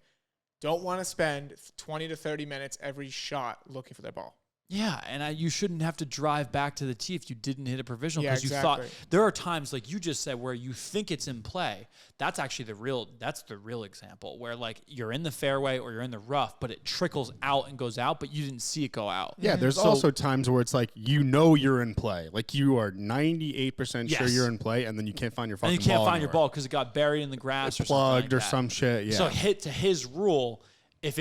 don't want to spend 20 to 30 minutes every shot looking for their ball. Yeah, and you shouldn't have to drive back to the tee if you didn't hit a provisional because you thought there are times like you just said where you think it's in play. That's actually the real example where like you're in the fairway or you're in the rough, but it trickles out and goes out, but you didn't see it go out. Yeah, there's also times where it's like you're in play, like you are 98% sure you're in play, and then you can't find your fucking ball. And you can't find your ball because it got buried in the grass or plugged something like or some shit. Yeah. So hit to his rule. If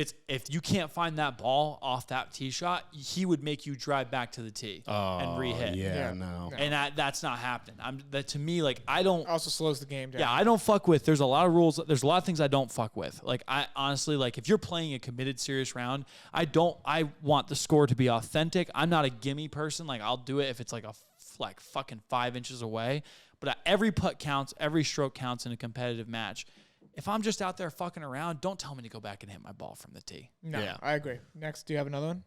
you can't find that ball off that tee shot, he would make you drive back to the tee and re-hit. Yeah, no. And that's not happening. To me, like I don't. Also slows the game down. Yeah, I don't fuck with. There's a lot of rules. There's a lot of things I don't fuck with. Like I honestly, like if you're playing a committed serious round, I want the score to be authentic. I'm not a gimme person. Like I'll do it if it's like fucking 5 inches away. But every putt counts. Every stroke counts in a competitive match. If I'm just out there fucking around, don't tell me to go back and hit my ball from the tee. No, I agree. Next, do you have another one?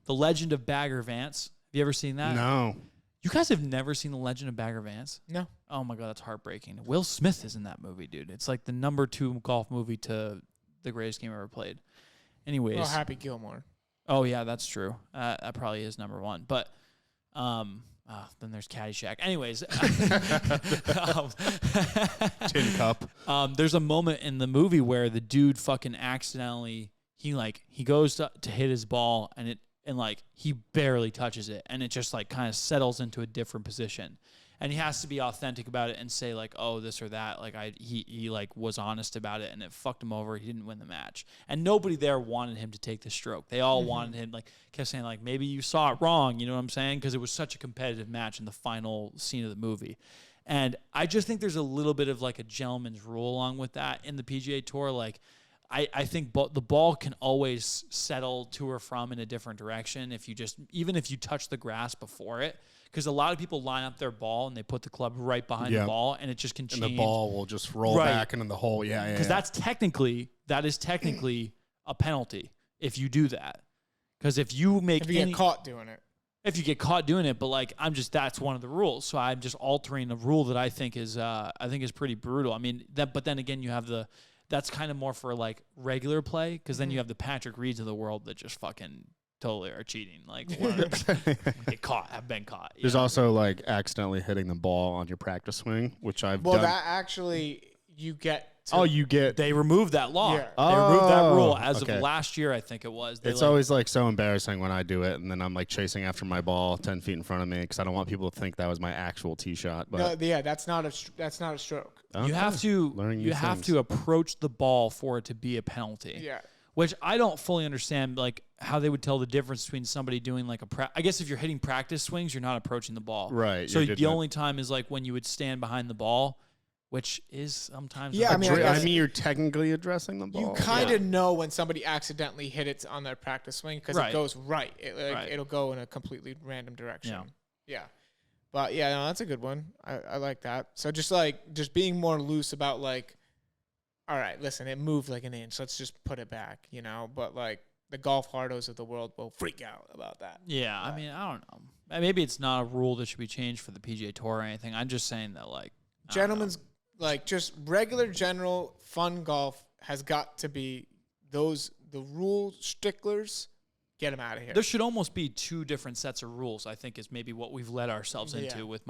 The Legend of Bagger Vance. Have you ever seen that? No. You guys have never seen The Legend of Bagger Vance? No. Oh my God, that's heartbreaking. Will Smith is in that movie, dude. It's like the number 2 golf movie to The Greatest Game Ever Played. Anyways. Oh, Happy Gilmore. Oh yeah, that's true. That probably is number 1. But then there's Caddyshack. Anyways, Tin Cup. There's a moment in the movie where the dude fucking accidentally he goes to hit his ball and he barely touches it and it just like kind of settles into a different position. And he has to be authentic about it and say like, oh, this or that. Like he like was honest about it and it fucked him over. He didn't win the match. And nobody there wanted him to take the stroke. They all wanted him, like kept saying like, maybe you saw it wrong. You know what I'm saying? Because it was such a competitive match in the final scene of the movie. And I just think there's a little bit of like a gentleman's rule along with that in the PGA Tour. Like I think the ball can always settle to or from in a different direction even if you touch the grass before it. Because a lot of people line up their ball and they put the club right behind the ball and it just can change. And the ball will just roll back into the hole. Yeah, yeah. Because that is technically a penalty if you do that. Because if you get caught doing it. If you get caught doing it, but like that's one of the rules. So I'm just altering a rule that I think is pretty brutal. I mean, but then again, you have that's kind of more for like regular play because then you have the Patrick Reeds of the world that just fucking totally are cheating. Like, have been caught. There's also like accidentally hitting the ball on your practice swing, which I've done. Well, that actually you get. They removed that law. Yeah. They removed that rule as of last year, I think it was. It's always like so embarrassing when I do it, and then I'm like chasing after my ball 10 feet in front of me because I don't want people to think that was my actual tee shot. But that's not a stroke. Okay. You have to approach the ball for it to be a penalty. Yeah. which I don't fully understand, like how they would tell the difference between somebody doing like I guess if you're hitting practice swings, you're not approaching the ball. Right. So the only time is like when you would stand behind the ball, which is sometimes. Yeah, I mean, you're technically addressing the ball. You kind of know when somebody accidentally hit it on their practice swing because Right. it goes right. Right. It'll go in a completely random direction. Yeah. Yeah. But yeah, no, that's a good one. I like that. So just being more loose about like, all right, listen, it moved like an inch. Let's just put it back, you know? But like the golf hardos of the world will freak out about that. Yeah, I mean, I don't know. Maybe it's not a rule that should be changed for the PGA Tour or anything. I'm just saying that like gentlemen's like just regular general fun golf has got to be the rule sticklers. Get them out of here. There should almost be two different sets of rules, I think, is maybe what we've led ourselves into with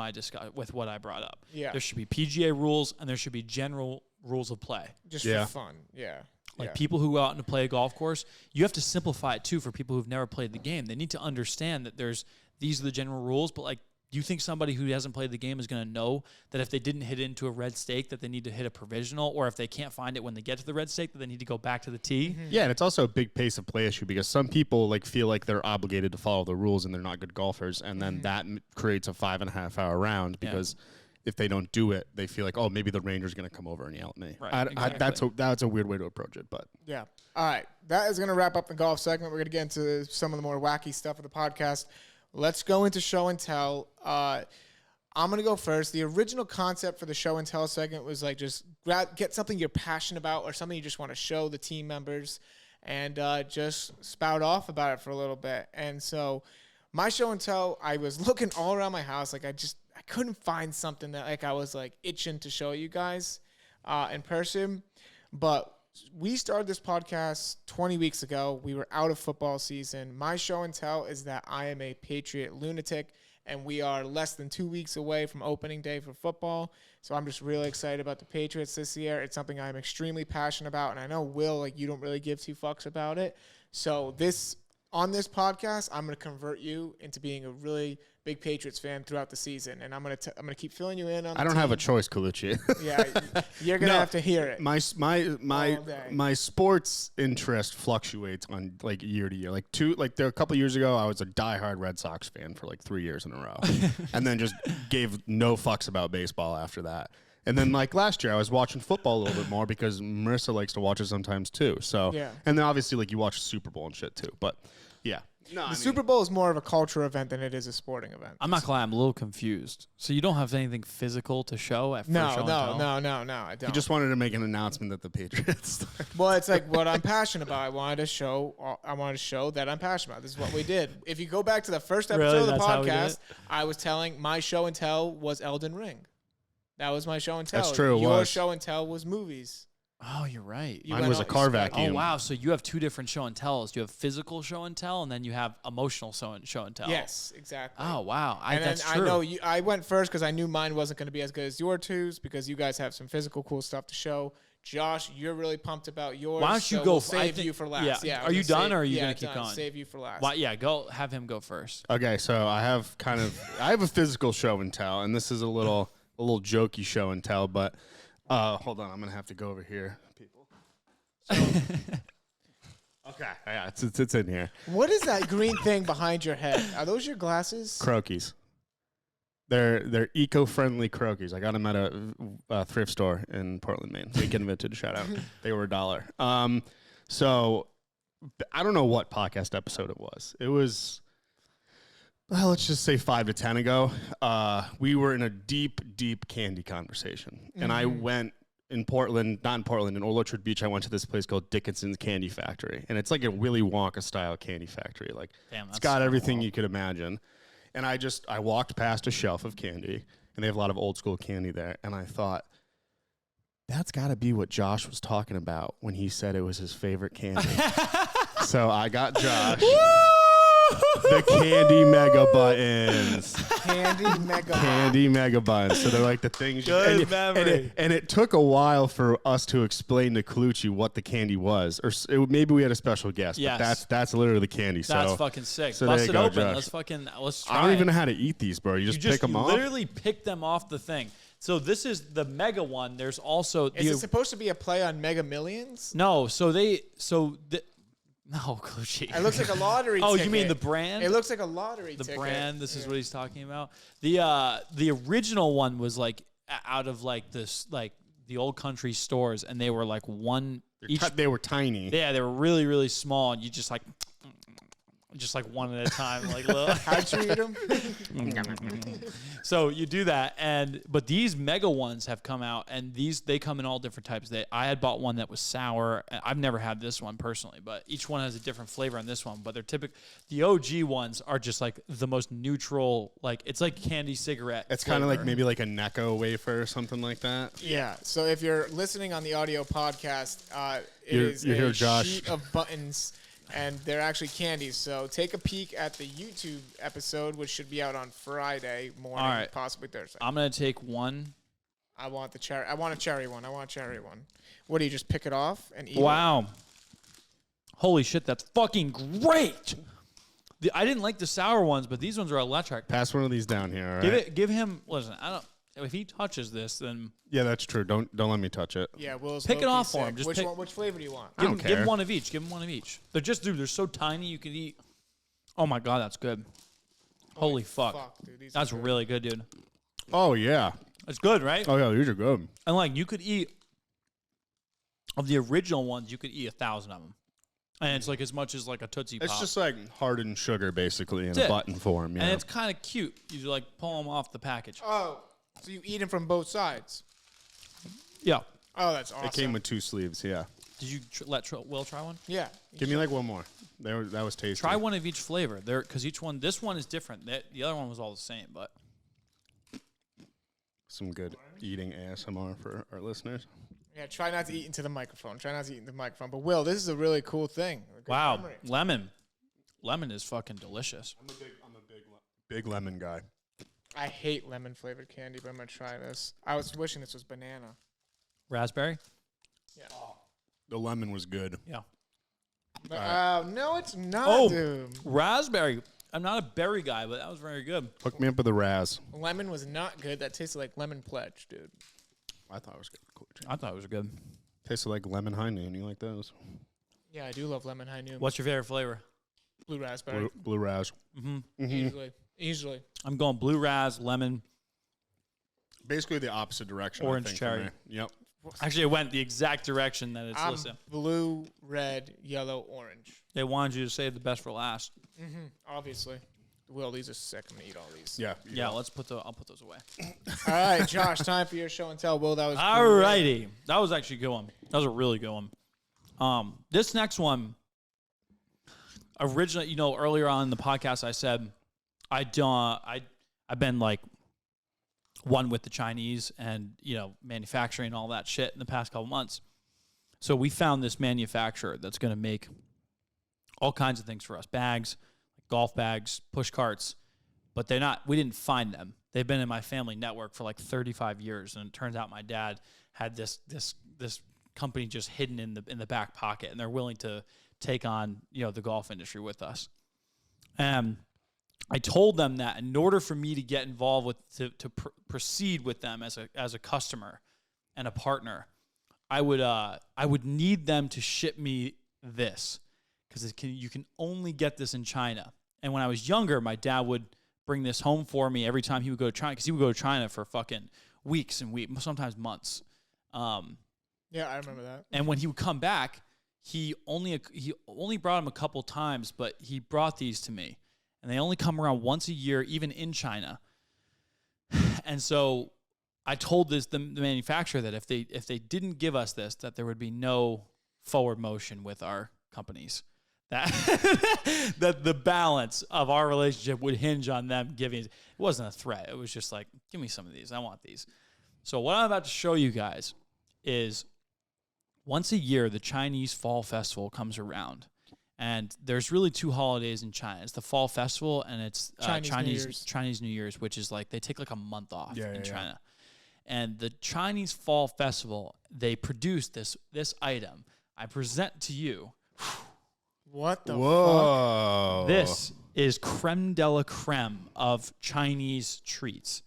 with what I brought up. Yeah. There should be PGA rules and there should be general rules of play. Just for fun. Yeah. Like people who go out and play a golf course, you have to simplify it too for people who've never played the game. They need to understand that these are the general rules, but like, do you think somebody who hasn't played the game is going to know that if they didn't hit into a red stake that they need to hit a provisional, or if they can't find it when they get to the red stake that they need to go back to the tee? Mm-hmm. Yeah, and it's also a big pace of play issue because some people like feel like they're obligated to follow the rules and they're not good golfers, and then that creates a 5.5 hour round because if they don't do it, they feel like, oh, maybe the ranger's going to come over and yell at me. Right, exactly. That's a weird way to approach it, but yeah. All right, that is going to wrap up the golf segment. We're going to get into some of the more wacky stuff of the podcast. Let's go into show and tell. I'm going to go first. The original concept for the show and tell segment was like just get something you're passionate about or something you just want to show the team members and just spout off about it for a little bit. And so my show and tell, I was looking all around my house. Like I couldn't find something that like I was like itching to show you guys in person. But we started this podcast 20 weeks ago. We were out of football season. My show and tell is that I am a Patriot lunatic. And we are less than 2 weeks away from opening day for football. So I'm just really excited about the Patriots this year. It's something I'm extremely passionate about. And I know, Will, like you don't really give two fucks about it. So on this podcast, I'm going to convert you into being a really big Patriots fan throughout the season. And I'm going to keep filling you in on I don't have a choice, Colucci. Yeah, you're going to have to hear it. My sports interest fluctuates on like year to year. Like there a couple years ago, I was a diehard Red Sox fan for like 3 years in a row, and then just gave no fucks about baseball after that. And then like last year, I was watching football a little bit more because Marissa likes to watch it sometimes too. So and then obviously like you watch Super Bowl and shit too. But yeah. No, the Super Bowl is more of a culture event than it is a sporting event. I'm not gonna lie, I'm a little confused. So you don't have anything physical to show at first show and tell? No, I don't. He just wanted to make an announcement that the Patriots. Well, it's like what I'm passionate about. I wanted to show that I'm passionate about. This is what we did. If you go back to the first episode of the podcast, I was telling my show and tell was Elden Ring. That was my show and tell. That's true. Your show and tell was movies. Oh, you're right. Mine was a car vacuum. Oh, wow. So you have two different show and tells. You have physical show and tell, and then you have emotional show and tell. Yes, exactly. Oh, wow. That's true. I know I went first because I knew mine wasn't going to be as good as your two's because you guys have some physical cool stuff to show. Josh, you're really pumped about yours. Why don't you go? We'll save you for last. Yeah. Are you done, or are you going to keep going? Save you for last. Go. Have him go first. Okay, so I have a physical show and tell, and this is a little jokey show and tell, but hold on, I'm gonna have to go over here, people. So, okay, yeah, it's in here. What is that green thing behind your head? Are those your glasses? Croquis. They're eco-friendly croquis. I got them at a thrift store in Portland, Maine. Weekend Vintage, shout out. They were $1. So I don't know what podcast episode it was. It was. Well, let's just say 5 to 10 ago, we were in a deep, deep candy conversation. Mm-hmm. And I went in Old Orchard Beach, I went to this place called Dickinson's Candy Factory. And it's like a Willy Wonka-style candy factory. Like, it's got everything you could imagine. And I walked past a shelf of candy, and they have a lot of old-school candy there. And I thought, that's got to be what Josh was talking about when he said it was his favorite candy. So I got Josh. The candy mega buttons. Candy mega buttons. So they're like the things. Good memory. And it took a while for us to explain to Colucci what the candy was, or maybe we had a special guest. Yes. But that's literally the candy. That's fucking sick. So Bust it open. Josh. Let's try. I don't even know how to eat these, bro. You just pick them off. You literally pick them off the thing. So this is the mega one. There's also is it supposed to be a play on Mega Millions? No. No, Gucci. It looks like a lottery Oh, ticket. you mean the brand? It looks like a lottery the ticket. brand. This is what he's talking about. The original one was like out of like this like the old country stores, and they were like one each. They were tiny. Yeah, they were really really small, and you just like one at a time, like little. How'd you eat them? So you do that, but these mega ones have come out, and they come in all different types. I had bought one that was sour. I've never had this one personally, but each one has a different flavor on this one. But they're typical. The OG ones are just like the most neutral, like it's like candy cigarette. It's kind of like maybe like a Necco wafer or something like that. Yeah. So if you're listening on the audio podcast, it is you hear a Josh. sheet of buttons. And they're actually candies. So take a peek at the YouTube episode, which should be out on Friday morning, All right. possibly Thursday. I'm gonna take one. I want a cherry one. What do you just pick it off and eat? Wow. Holy shit, that's fucking great. I didn't like the sour ones, but these ones are electric. Pass one of these down here. All right? Give him. Listen, I don't. If he touches this, then Yeah, that's true. Don't let me touch it. Yeah, Will's Pick it low-key off for him. sick. Just Which pick- one? Which flavor do you want? I don't give him care. one of each. Give him one of each. They're so tiny you can eat. Oh my god, that's good. Holy fuck. Dude, these That's are good. really good, dude. Oh yeah. It's good, right? Oh yeah, these are good. And like you could eat of the original ones, you could eat 1,000 of them, and it's like as much as like a Tootsie Pop. It's just like hardened sugar basically in That's a it. button form. Yeah. And it's kind of cute. You like pull them off the package. Oh, so you eat them from both sides? Yeah. Oh, that's awesome. It came with 2 sleeves. Yeah. Did you let Will try one? Yeah. Give me like one more. That was tasty. Try one of each flavor. Because this one is different. The other one was all the same, but Some good eating ASMR for our listeners. Yeah, try not to eat into the microphone. But Will, this is a really cool thing. A good wow, memory. lemon is fucking delicious. I'm a big lemon guy. I hate lemon flavored candy, but I'm gonna try this. I was wishing this was banana. Raspberry? Yeah. The lemon was good. Yeah. But, no, it's not, Oh, dude. raspberry. I'm not a berry guy, but that was very good. Hook me up with the Raz. Lemon was not good. That tasted like lemon pledge, dude. I thought it was good. Cool. I thought it was good. Tasted like lemon high noon. You like those? Yeah, I do love lemon high noon. What's your favorite flavor? Blue raspberry. Blue Raz. Easily. I'm going blue raz, lemon. Basically the opposite direction. Orange I think, cherry. for me. Yep. Actually, it went the exact direction that it's I'm listed. blue, red, yellow, orange. They wanted you to save the best for last. Obviously. Will, these are sick. I'm gonna eat all these. Yeah. Yeah, I'll put those away. All right, Josh. Time for your show and tell. Will, that was Alrighty. That was actually a good one. That was a really good one. This next one, originally, earlier on in the podcast, I said I've been like one with the Chinese and, manufacturing and all that shit in the past couple months. So we found this manufacturer that's going to make all kinds of things for us. Bags, golf bags, push carts, but we didn't find them. They've been in my family network for like 35 years. And it turns out my dad had this company just hidden in the back pocket, and they're willing to take on, the golf industry with us. I told them that in order for me to get involved to proceed with them as a customer and a partner, I would need them to ship me this, because you can only get this in China. And when I was younger, my dad would bring this home for me every time he would go to China, because he would go to China for fucking weeks and weeks, sometimes months. Yeah, I remember that. And when he would come back, he only brought them a couple times, but he brought these to me. And they only come around once a year, even in China. And so I told the manufacturer that if they didn't give us this, that there would be no forward motion with our companies. That the balance of our relationship would hinge on them giving. It wasn't a threat. It was just like, give me some of these. I want these. So what I'm about to show you guys is once a year, the Chinese Fall Festival comes around. And there's really 2 holidays in China. It's the Fall Festival and it's Chinese New Year's, which is like they take like a month off in China. And the Chinese Fall Festival, they produce this item. I present to you. What the Whoa. fuck? This is creme de la creme of Chinese treats.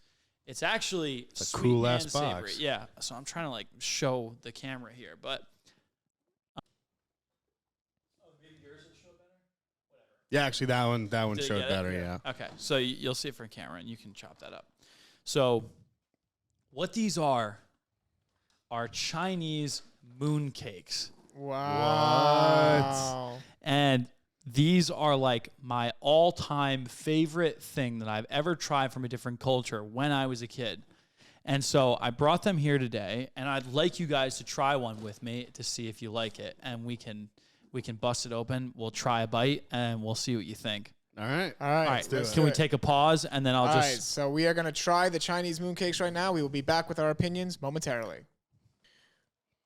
It's actually a sweet cool and ass savory. box. Yeah. So I'm trying to like show the camera here, but Yeah, actually, that one showed better. Yeah. Okay, so you'll see it from camera, and you can chop that up. So, what these are Chinese mooncakes. Wow. What? And these are like my all-time favorite thing that I've ever tried from a different culture when I was a kid. And so I brought them here today, and I'd like you guys to try one with me to see if you like it. And we can bust it open. We'll try a bite, and we'll see what you think. All right. All right. All right. Let's Can do we it. take a pause, and then I'll All just... right. So we are going to try the Chinese mooncakes right now. We will be back with our opinions momentarily.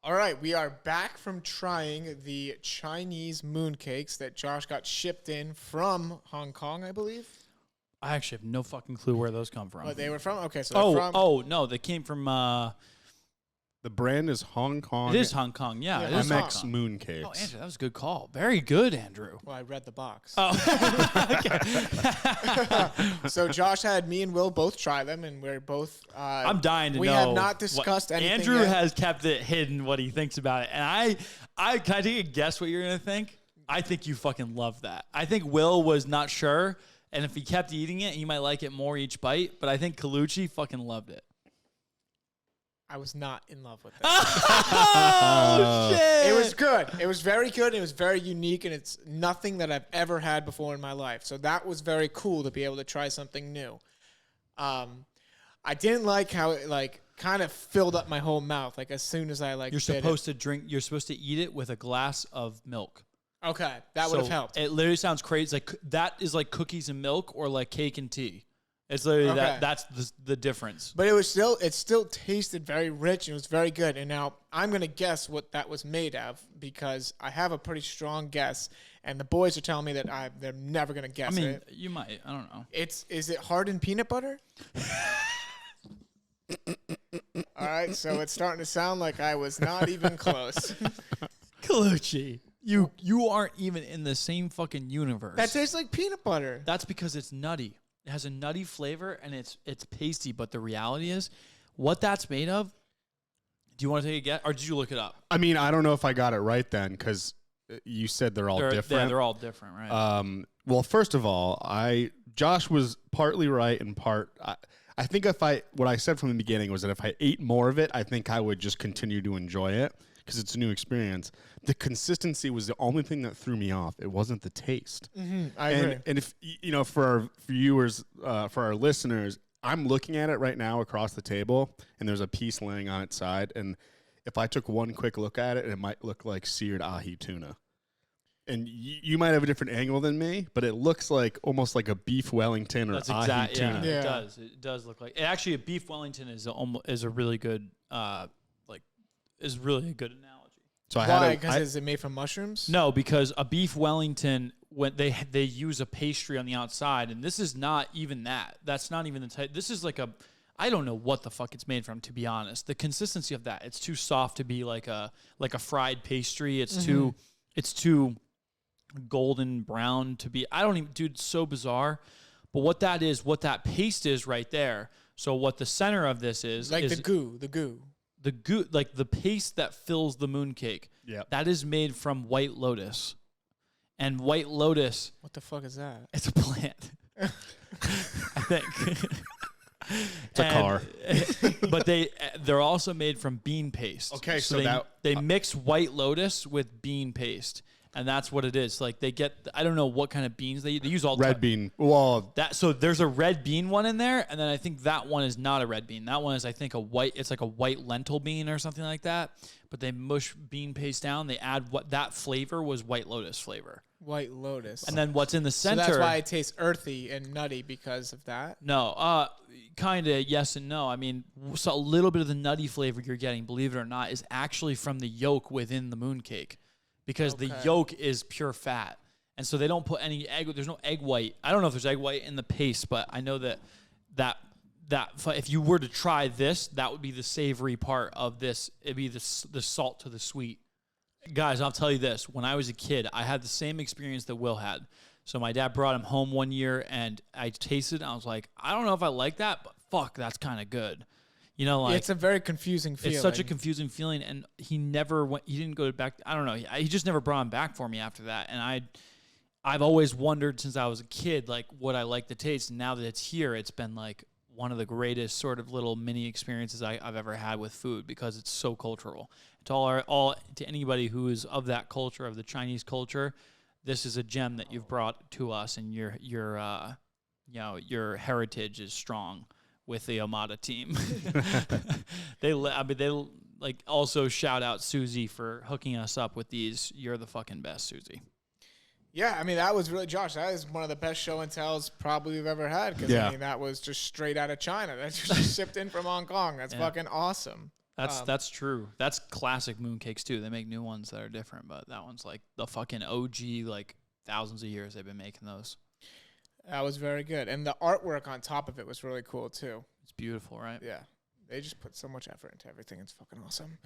All right. We are back from trying the Chinese mooncakes that Josh got shipped in from Hong Kong, I believe. I actually have no fucking clue where those come from. Oh, they were from? Okay, so they're from... no, they came from... The brand is Hong Kong. It is Hong Kong, yeah. It is MX Hong Kong. Mooncakes. Oh, Andrew, that was a good call. Very good, Andrew. Well, I read the box. Oh, So Josh had me and Will both try them, and we're both... I'm dying to know. We have not discussed anything Andrew yet. has kept it hidden what he thinks about it. And I can I take a guess what you're going to think? I think you fucking love that. I think Will was not sure, and if he kept eating it, he might like it more each bite. But I think Colucci fucking loved it. I was not in love with it. Oh, shit. It was good. It was very good. It was very unique, and it's nothing that I've ever had before in my life. So that was very cool to be able to try something new. I didn't like how it like kind of filled up my whole mouth. Like as soon as I like You're bit supposed to drink. You're supposed to eat it with a glass of milk. Okay, that would have helped. It literally sounds crazy. Like that is like cookies and milk or like cake and tea. It's literally Okay. that's the difference. But it still tasted very rich and it was very good. And now I'm going to guess what that was made of because I have a pretty strong guess. And the boys are telling me that they're never going to guess it. You might. I don't know. Is it hardened peanut butter? All right, so it's starting to sound like I was not even close. Colucci, you aren't even in the same fucking universe. That tastes like peanut butter. That's because it's nutty. It has a nutty flavor and it's pasty. But the reality is, what that's made of. Do you want to take a guess, or did you look it up? I mean, I don't know if I got it right then because you said they're all different. Yeah, they're all different, right? Well, first of all, Josh was partly right and part. I think what I said from the beginning was that if I ate more of it, I think I would just continue to enjoy it because it's a new experience. The consistency was the only thing that threw me off. It wasn't the taste. Mm-hmm, I agree. And if for our viewers, for our listeners, I'm looking at it right now across the table, and there's a piece laying on its side. And if I took one quick look at it, it might look like seared ahi tuna. And you might have a different angle than me, but it looks like almost like a beef Wellington or ahi tuna. Yeah, it does. It does look like. Actually, a beef Wellington is a really good is really a good analogy. So Why? Because is it made from mushrooms? No, because a beef Wellington, when they use a pastry on the outside, and this is not even that. That's not even the type. This is like I don't know what the fuck it's made from, to be honest. The consistency of that, it's too soft to be like a fried pastry. It's too golden brown to be. I don't even, dude. It's so bizarre. But what that paste is right there. So what the center of this is like the goo. The goo, like the paste that fills the mooncake. Yeah. That is made from white lotus. And white lotus. What the fuck is that? It's a plant. I think. It's a car. But they're also made from bean paste. Okay, so they mix white lotus with bean paste. And that's what it is. Like they get, I don't know what kind of beans they use. All red bean. Well, so there's a red bean one in there, and then I think that one is not a red bean. That one is, I think, it's like a white lentil bean or something like that. But they mush bean paste down. They add what that flavor was white lotus flavor. White lotus. And then what's in the center? So that's why it tastes earthy and nutty because of that. No, kind of yes and no. I mean, so a little bit of the nutty flavor you're getting, believe it or not, is actually from the yolk within the mooncake. Because the yolk is pure fat. And so they don't put any egg. There's no egg white. I don't know if there's egg white in the paste, but I know that if you were to try this, that would be the savory part of this. It'd be the salt to the sweet. Guys, I'll tell you this. When I was a kid, I had the same experience that Will had. So my dad brought him home one year, and I tasted it. And I was like, I don't know if I like that, but fuck, that's kind of good. You know, like it's a very confusing feeling. It's such a confusing feeling, and he never went. He didn't go back. I don't know. He just never brought him back for me after that. And I've always wondered since I was a kid, like, would I like the taste? And now that it's here, it's been like one of the greatest sort of little mini experiences I've ever had with food because it's so cultural. To all to anybody who is of that culture, of the Chinese culture, this is a gem that you've brought to us, and your heritage is strong with the OMADA team. They like also shout out Susie for hooking us up with these. You're the fucking best, Susie. Yeah, I mean, that was really, Josh, that is one of the best show and tells probably we've ever had. Because, I mean, that was just straight out of China. That's just shipped in from Hong Kong. That's fucking awesome. That's true. That's classic Mooncakes, too. They make new ones that are different, but that one's like the fucking OG, like thousands of years they've been making those. That was very good. And the artwork on top of it was really cool, too. It's beautiful, right? Yeah. They just put so much effort into everything. It's fucking awesome.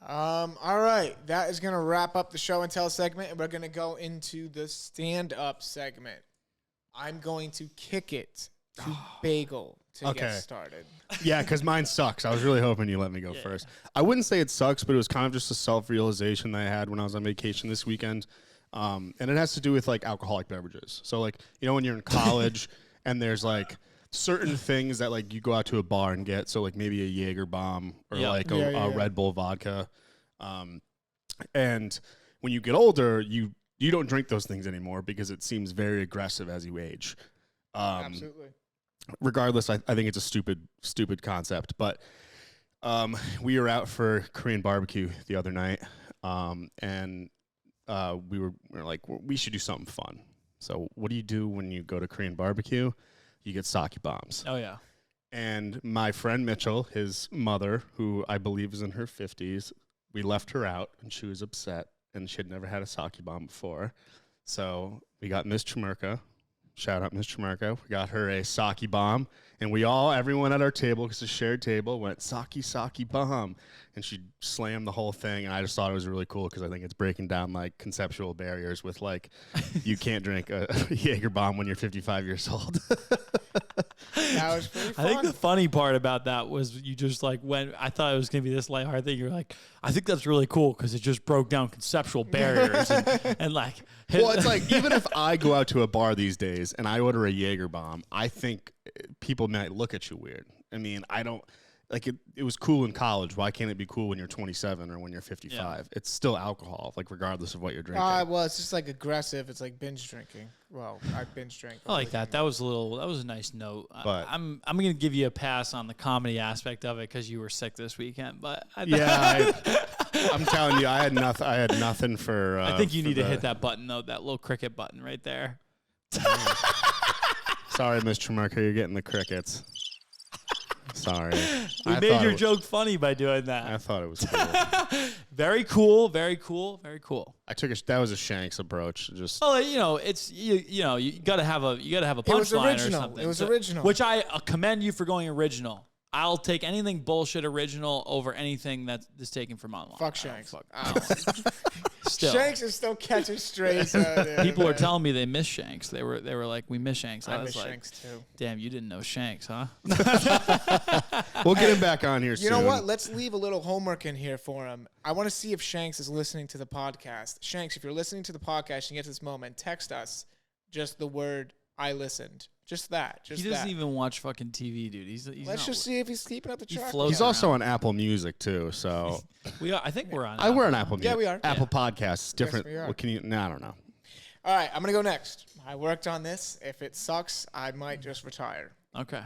All right, that is going to wrap up the show and tell segment, and we're going to go into the stand-up segment. I'm going to kick it to Bagel to get started. Yeah, because mine sucks. I was really hoping you let me go first. I wouldn't say it sucks, but it was kind of just a self-realization that I had when I was on vacation this weekend, and it has to do with, like, alcoholic beverages. So, like, you know, when you're in college and there's, like, certain things that, like, you go out to a bar and get, so, like, maybe a Jaeger bomb or like a Red Bull vodka, and when you get older, you don't drink those things anymore because it seems very aggressive as you age. Absolutely. Regardless, I think it's a stupid concept, but we were out for Korean barbecue the other night, and we were like, we should do something fun. So what do you do when you go to Korean barbecue? You get sake bombs. Oh, yeah. And my friend Mitchell, his mother, who I believe is in her 50s, we left her out, and she was upset, and she had never had a sake bomb before. So we got Miss Chamerka. Shout out Miss Chamerka. We got her a sake bomb, and everyone at our table, because it's a shared table, went sake bomb. And she slammed the whole thing, and I just thought it was really cool because I think it's breaking down, like, conceptual barriers with, like, you can't drink a Jaeger bomb when you're 55 years old. That was pretty fun. I think the funny part about that was you just, like, when I thought it was going to be this lighthearted thing, you're like, I think that's really cool because it just broke down conceptual barriers and like. Well, it's like, even if I go out to a bar these days and I order a Jaeger bomb, I think people might look at you weird. I mean, I don't. Like, it was cool in college. Why can't it be cool when you're 27 or when you're 55? Yeah. It's still alcohol, like, regardless of what you're drinking. Well, it's just, like, aggressive. It's like binge drinking. Well, I binge drank. I like that. That was a nice note. But I'm going to give you a pass on the comedy aspect of it because you were sick this weekend. But I'm telling you, I had nothing for. I think you need to hit that button though, that little cricket button right there. Sorry, Miss Tremarca, you're getting the crickets. Sorry. We made your joke funny by doing that. I thought it was cool. Very cool, very cool, very cool. That was a Shanks approach. Just it's you got to have a punchline or something. It was original. Which I commend you for going original. I'll take anything bullshit original over anything that is taken from online. Fuck Shanks. Still. Shanks is still catching strays. People are telling me they miss Shanks. They were like, we miss Shanks. I miss Shanks too. Damn, you didn't know Shanks, huh? We'll get him back on here soon. You know what? Let's leave a little homework in here for him. I want to see if Shanks is listening to the podcast. Shanks, if you're listening to the podcast and you get to this moment, text us just the word "I listened." Just that. He doesn't even watch fucking TV, dude. He's Let's just see if he's keeping up the track. He's also on Apple Music too, so we are. I think we're on. We're on Apple Music. Yeah, we are. Apple Podcasts, different. Yes, we are. What can you? No, I don't know. All right, I'm gonna go next. I worked on this. If it sucks, I might just retire. Okay.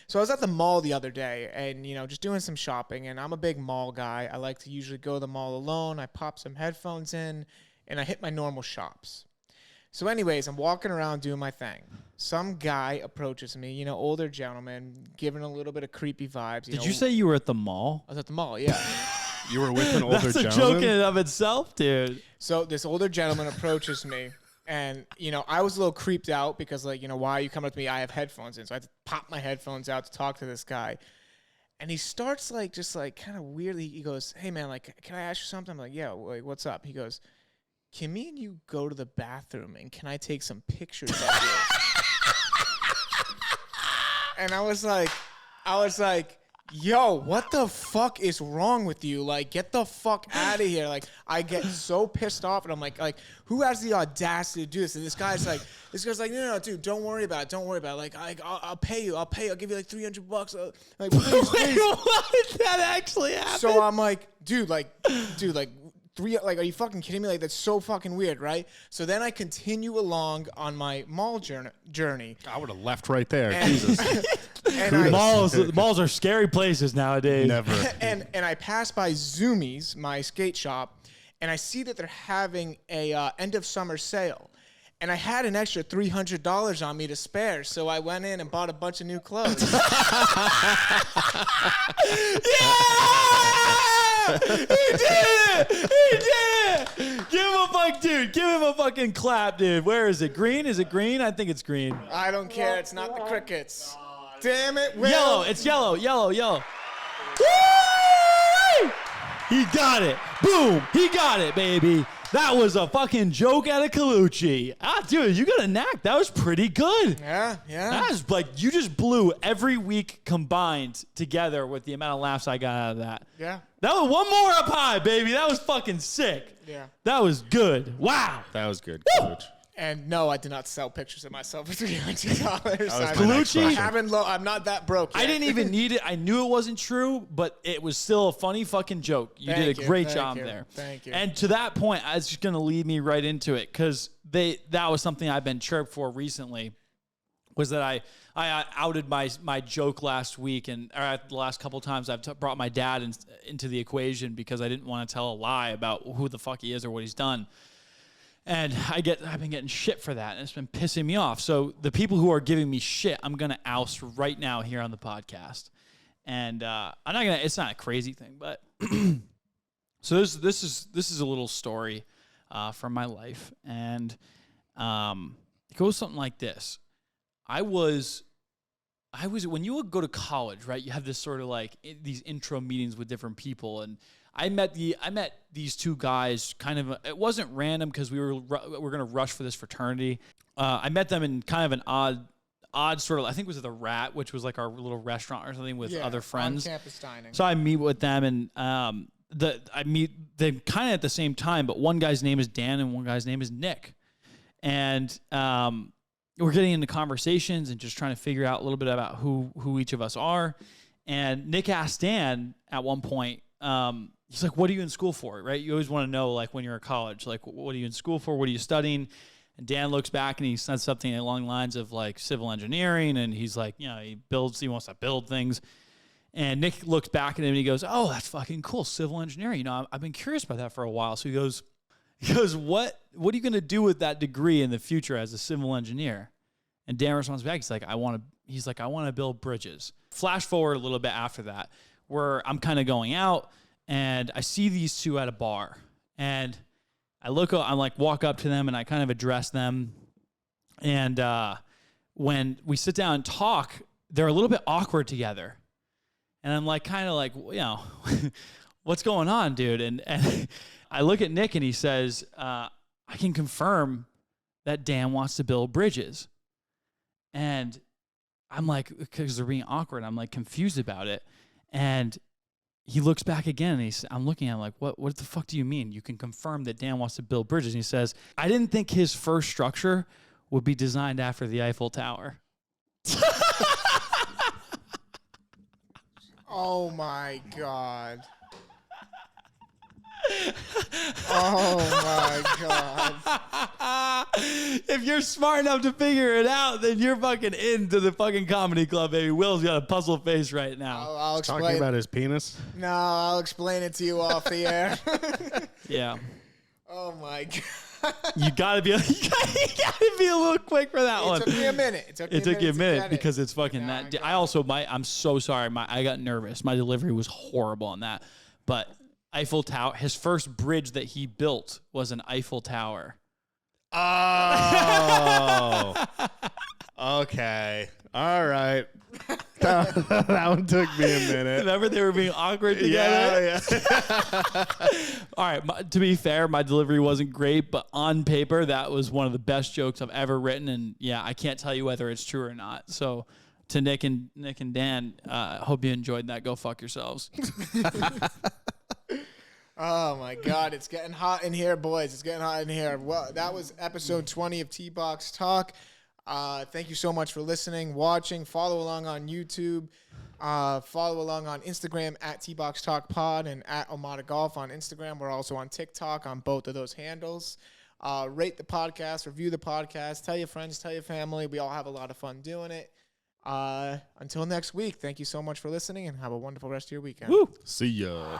So I was at the mall the other day and, just doing some shopping, and I'm a big mall guy. I like to usually go to the mall alone. I pop some headphones in, and I hit my normal shops. So anyways, I'm walking around doing my thing. Some guy approaches me, older gentleman, giving a little bit of creepy vibes. Did you say you were at the mall? I was at the mall, yeah. You were with an older gentleman? That's a joke in and of itself, dude. So this older gentleman approaches me. And, I was a little creeped out because, why are you coming up to me? I have headphones in. So I had to pop my headphones out to talk to this guy. And he starts, kind of weirdly. He goes, hey, man, can I ask you something? I'm like, yeah, what's up? He goes, can me and you go to the bathroom and can I take some pictures of you? And I was like, yo, what the fuck is wrong with you? Like, get the fuck out of here. Like, I get so pissed off, and I'm like, who has the audacity to do this? And this guy's like, no, dude, don't worry about it. Don't worry about it. Like, I'll pay you. I'll give you like $300. Like, please. What did that actually happen? So I'm like, dude, are you fucking kidding me? Like, that's so fucking weird, right? So then I continue along on my mall journey. I would have left right there. And, Jesus. and Malls are scary places nowadays. Never. And I pass by Zoomies, my skate shop, and I see that they're having a end of summer sale. And I had an extra $300 on me to spare, so I went in and bought a bunch of new clothes. Yeah! He did it! Give him a fucking clap, dude. Where is it? Green? Is it green? I think it's green. I don't care. It's not the crickets. Damn it, Will. Yellow. It's yellow. Woo! He got it. Boom. He got it, baby. That was a fucking joke out of Colucci. Dude, you got a knack. That was pretty good. Yeah. That was like, you just blew every week combined together with the amount of laughs I got out of that. Yeah. That was one more up high, baby. That was fucking sick. Yeah. That was good. Wow. That was good, Woo! Coach. And no, I did not sell pictures of myself for $300. Colucci? I'm not that broke yet. I didn't even need it. I knew it wasn't true, but it was still a funny fucking joke. You did a great job there. Thank you. And to that point, I was just going to lead me right into it, because that was something I've been chirped for recently, was that I outed my joke last week, and the last couple times I've brought my dad into the equation because I didn't want to tell a lie about who the fuck he is or what he's done. And I've been getting shit for that, and it's been pissing me off. So the people who are giving me shit, I'm gonna oust right now here on the podcast. And it's not a crazy thing, but so this is a little story from my life, and it goes something like this. I was when you would go to college, right? You have this sort of like these intro meetings with different people, and I met these two guys kind of, it wasn't random because we were going to rush for this fraternity. I met them in kind of an odd sort of, I think it was at the Rat, which was like our little restaurant or something with other friends. On-campus dining. So I meet with them, and I meet them kind of at the same time, but one guy's name is Dan and one guy's name is Nick. And we're getting into conversations and just trying to figure out a little bit about who each of us are. And Nick asked Dan at one point, he's like, what are you in school for, right? You always want to know, like, when you're in college, like, what are you in school for? What are you studying? And Dan looks back and he says something along the lines of, like, civil engineering. And he's like, he wants to build things. And Nick looks back at him and he goes, oh, that's fucking cool, civil engineering. I've been curious about that for a while. So he goes, what are you going to do with that degree in the future as a civil engineer? And Dan responds back, he's like, I want to build bridges. Flash forward a little bit after that, where I'm kind of going out, and I see these two at a bar, and I walk up to them and I kind of address them. And when we sit down and talk, they're a little bit awkward together. And I'm like, kind of like, what's going on, dude? And I look at Nick and he says, I can confirm that Dan wants to build bridges. And I'm like, because they're being awkward, I'm like confused about it. And he looks back again, and I'm looking at him like, what the fuck do you mean? You can confirm that Dan wants to build bridges. And he says, I didn't think his first structure would be designed after the Eiffel Tower. Oh, my God. Oh, my God. If you're smart enough to figure it out, then you're fucking into the fucking comedy club, baby. Will's got a puzzle face right now. I'll explain. Talking about his penis? No, I'll explain it to you off the air. Yeah. Oh, my God. You gotta be a little quick for that one. It took me a minute. It took you a minute because it's fucking that. I'm so sorry. I got nervous. My delivery was horrible on that. But Eiffel Tower, his first bridge that he built was an Eiffel Tower. Oh. Okay. All right. That one took me a minute. Remember they were being awkward together? Yeah. All right. To be fair, my delivery wasn't great, but on paper, that was one of the best jokes I've ever written. And yeah, I can't tell you whether it's true or not. So to Nick and Dan, hope you enjoyed that. Go fuck yourselves. Oh my God, it's getting hot in here, boys. It's getting hot in here. Well, that was episode 20 of T-Box Talk. Thank you so much for listening, watching. Follow along on YouTube. Follow along on Instagram at T-Box Talk Pod and at OMADA GOLF on Instagram. We're also on TikTok on both of those handles. Rate the podcast, review the podcast, tell your friends, tell your family. We all have a lot of fun doing it. Until next week, thank you so much for listening and have a wonderful rest of your weekend. Woo. See ya.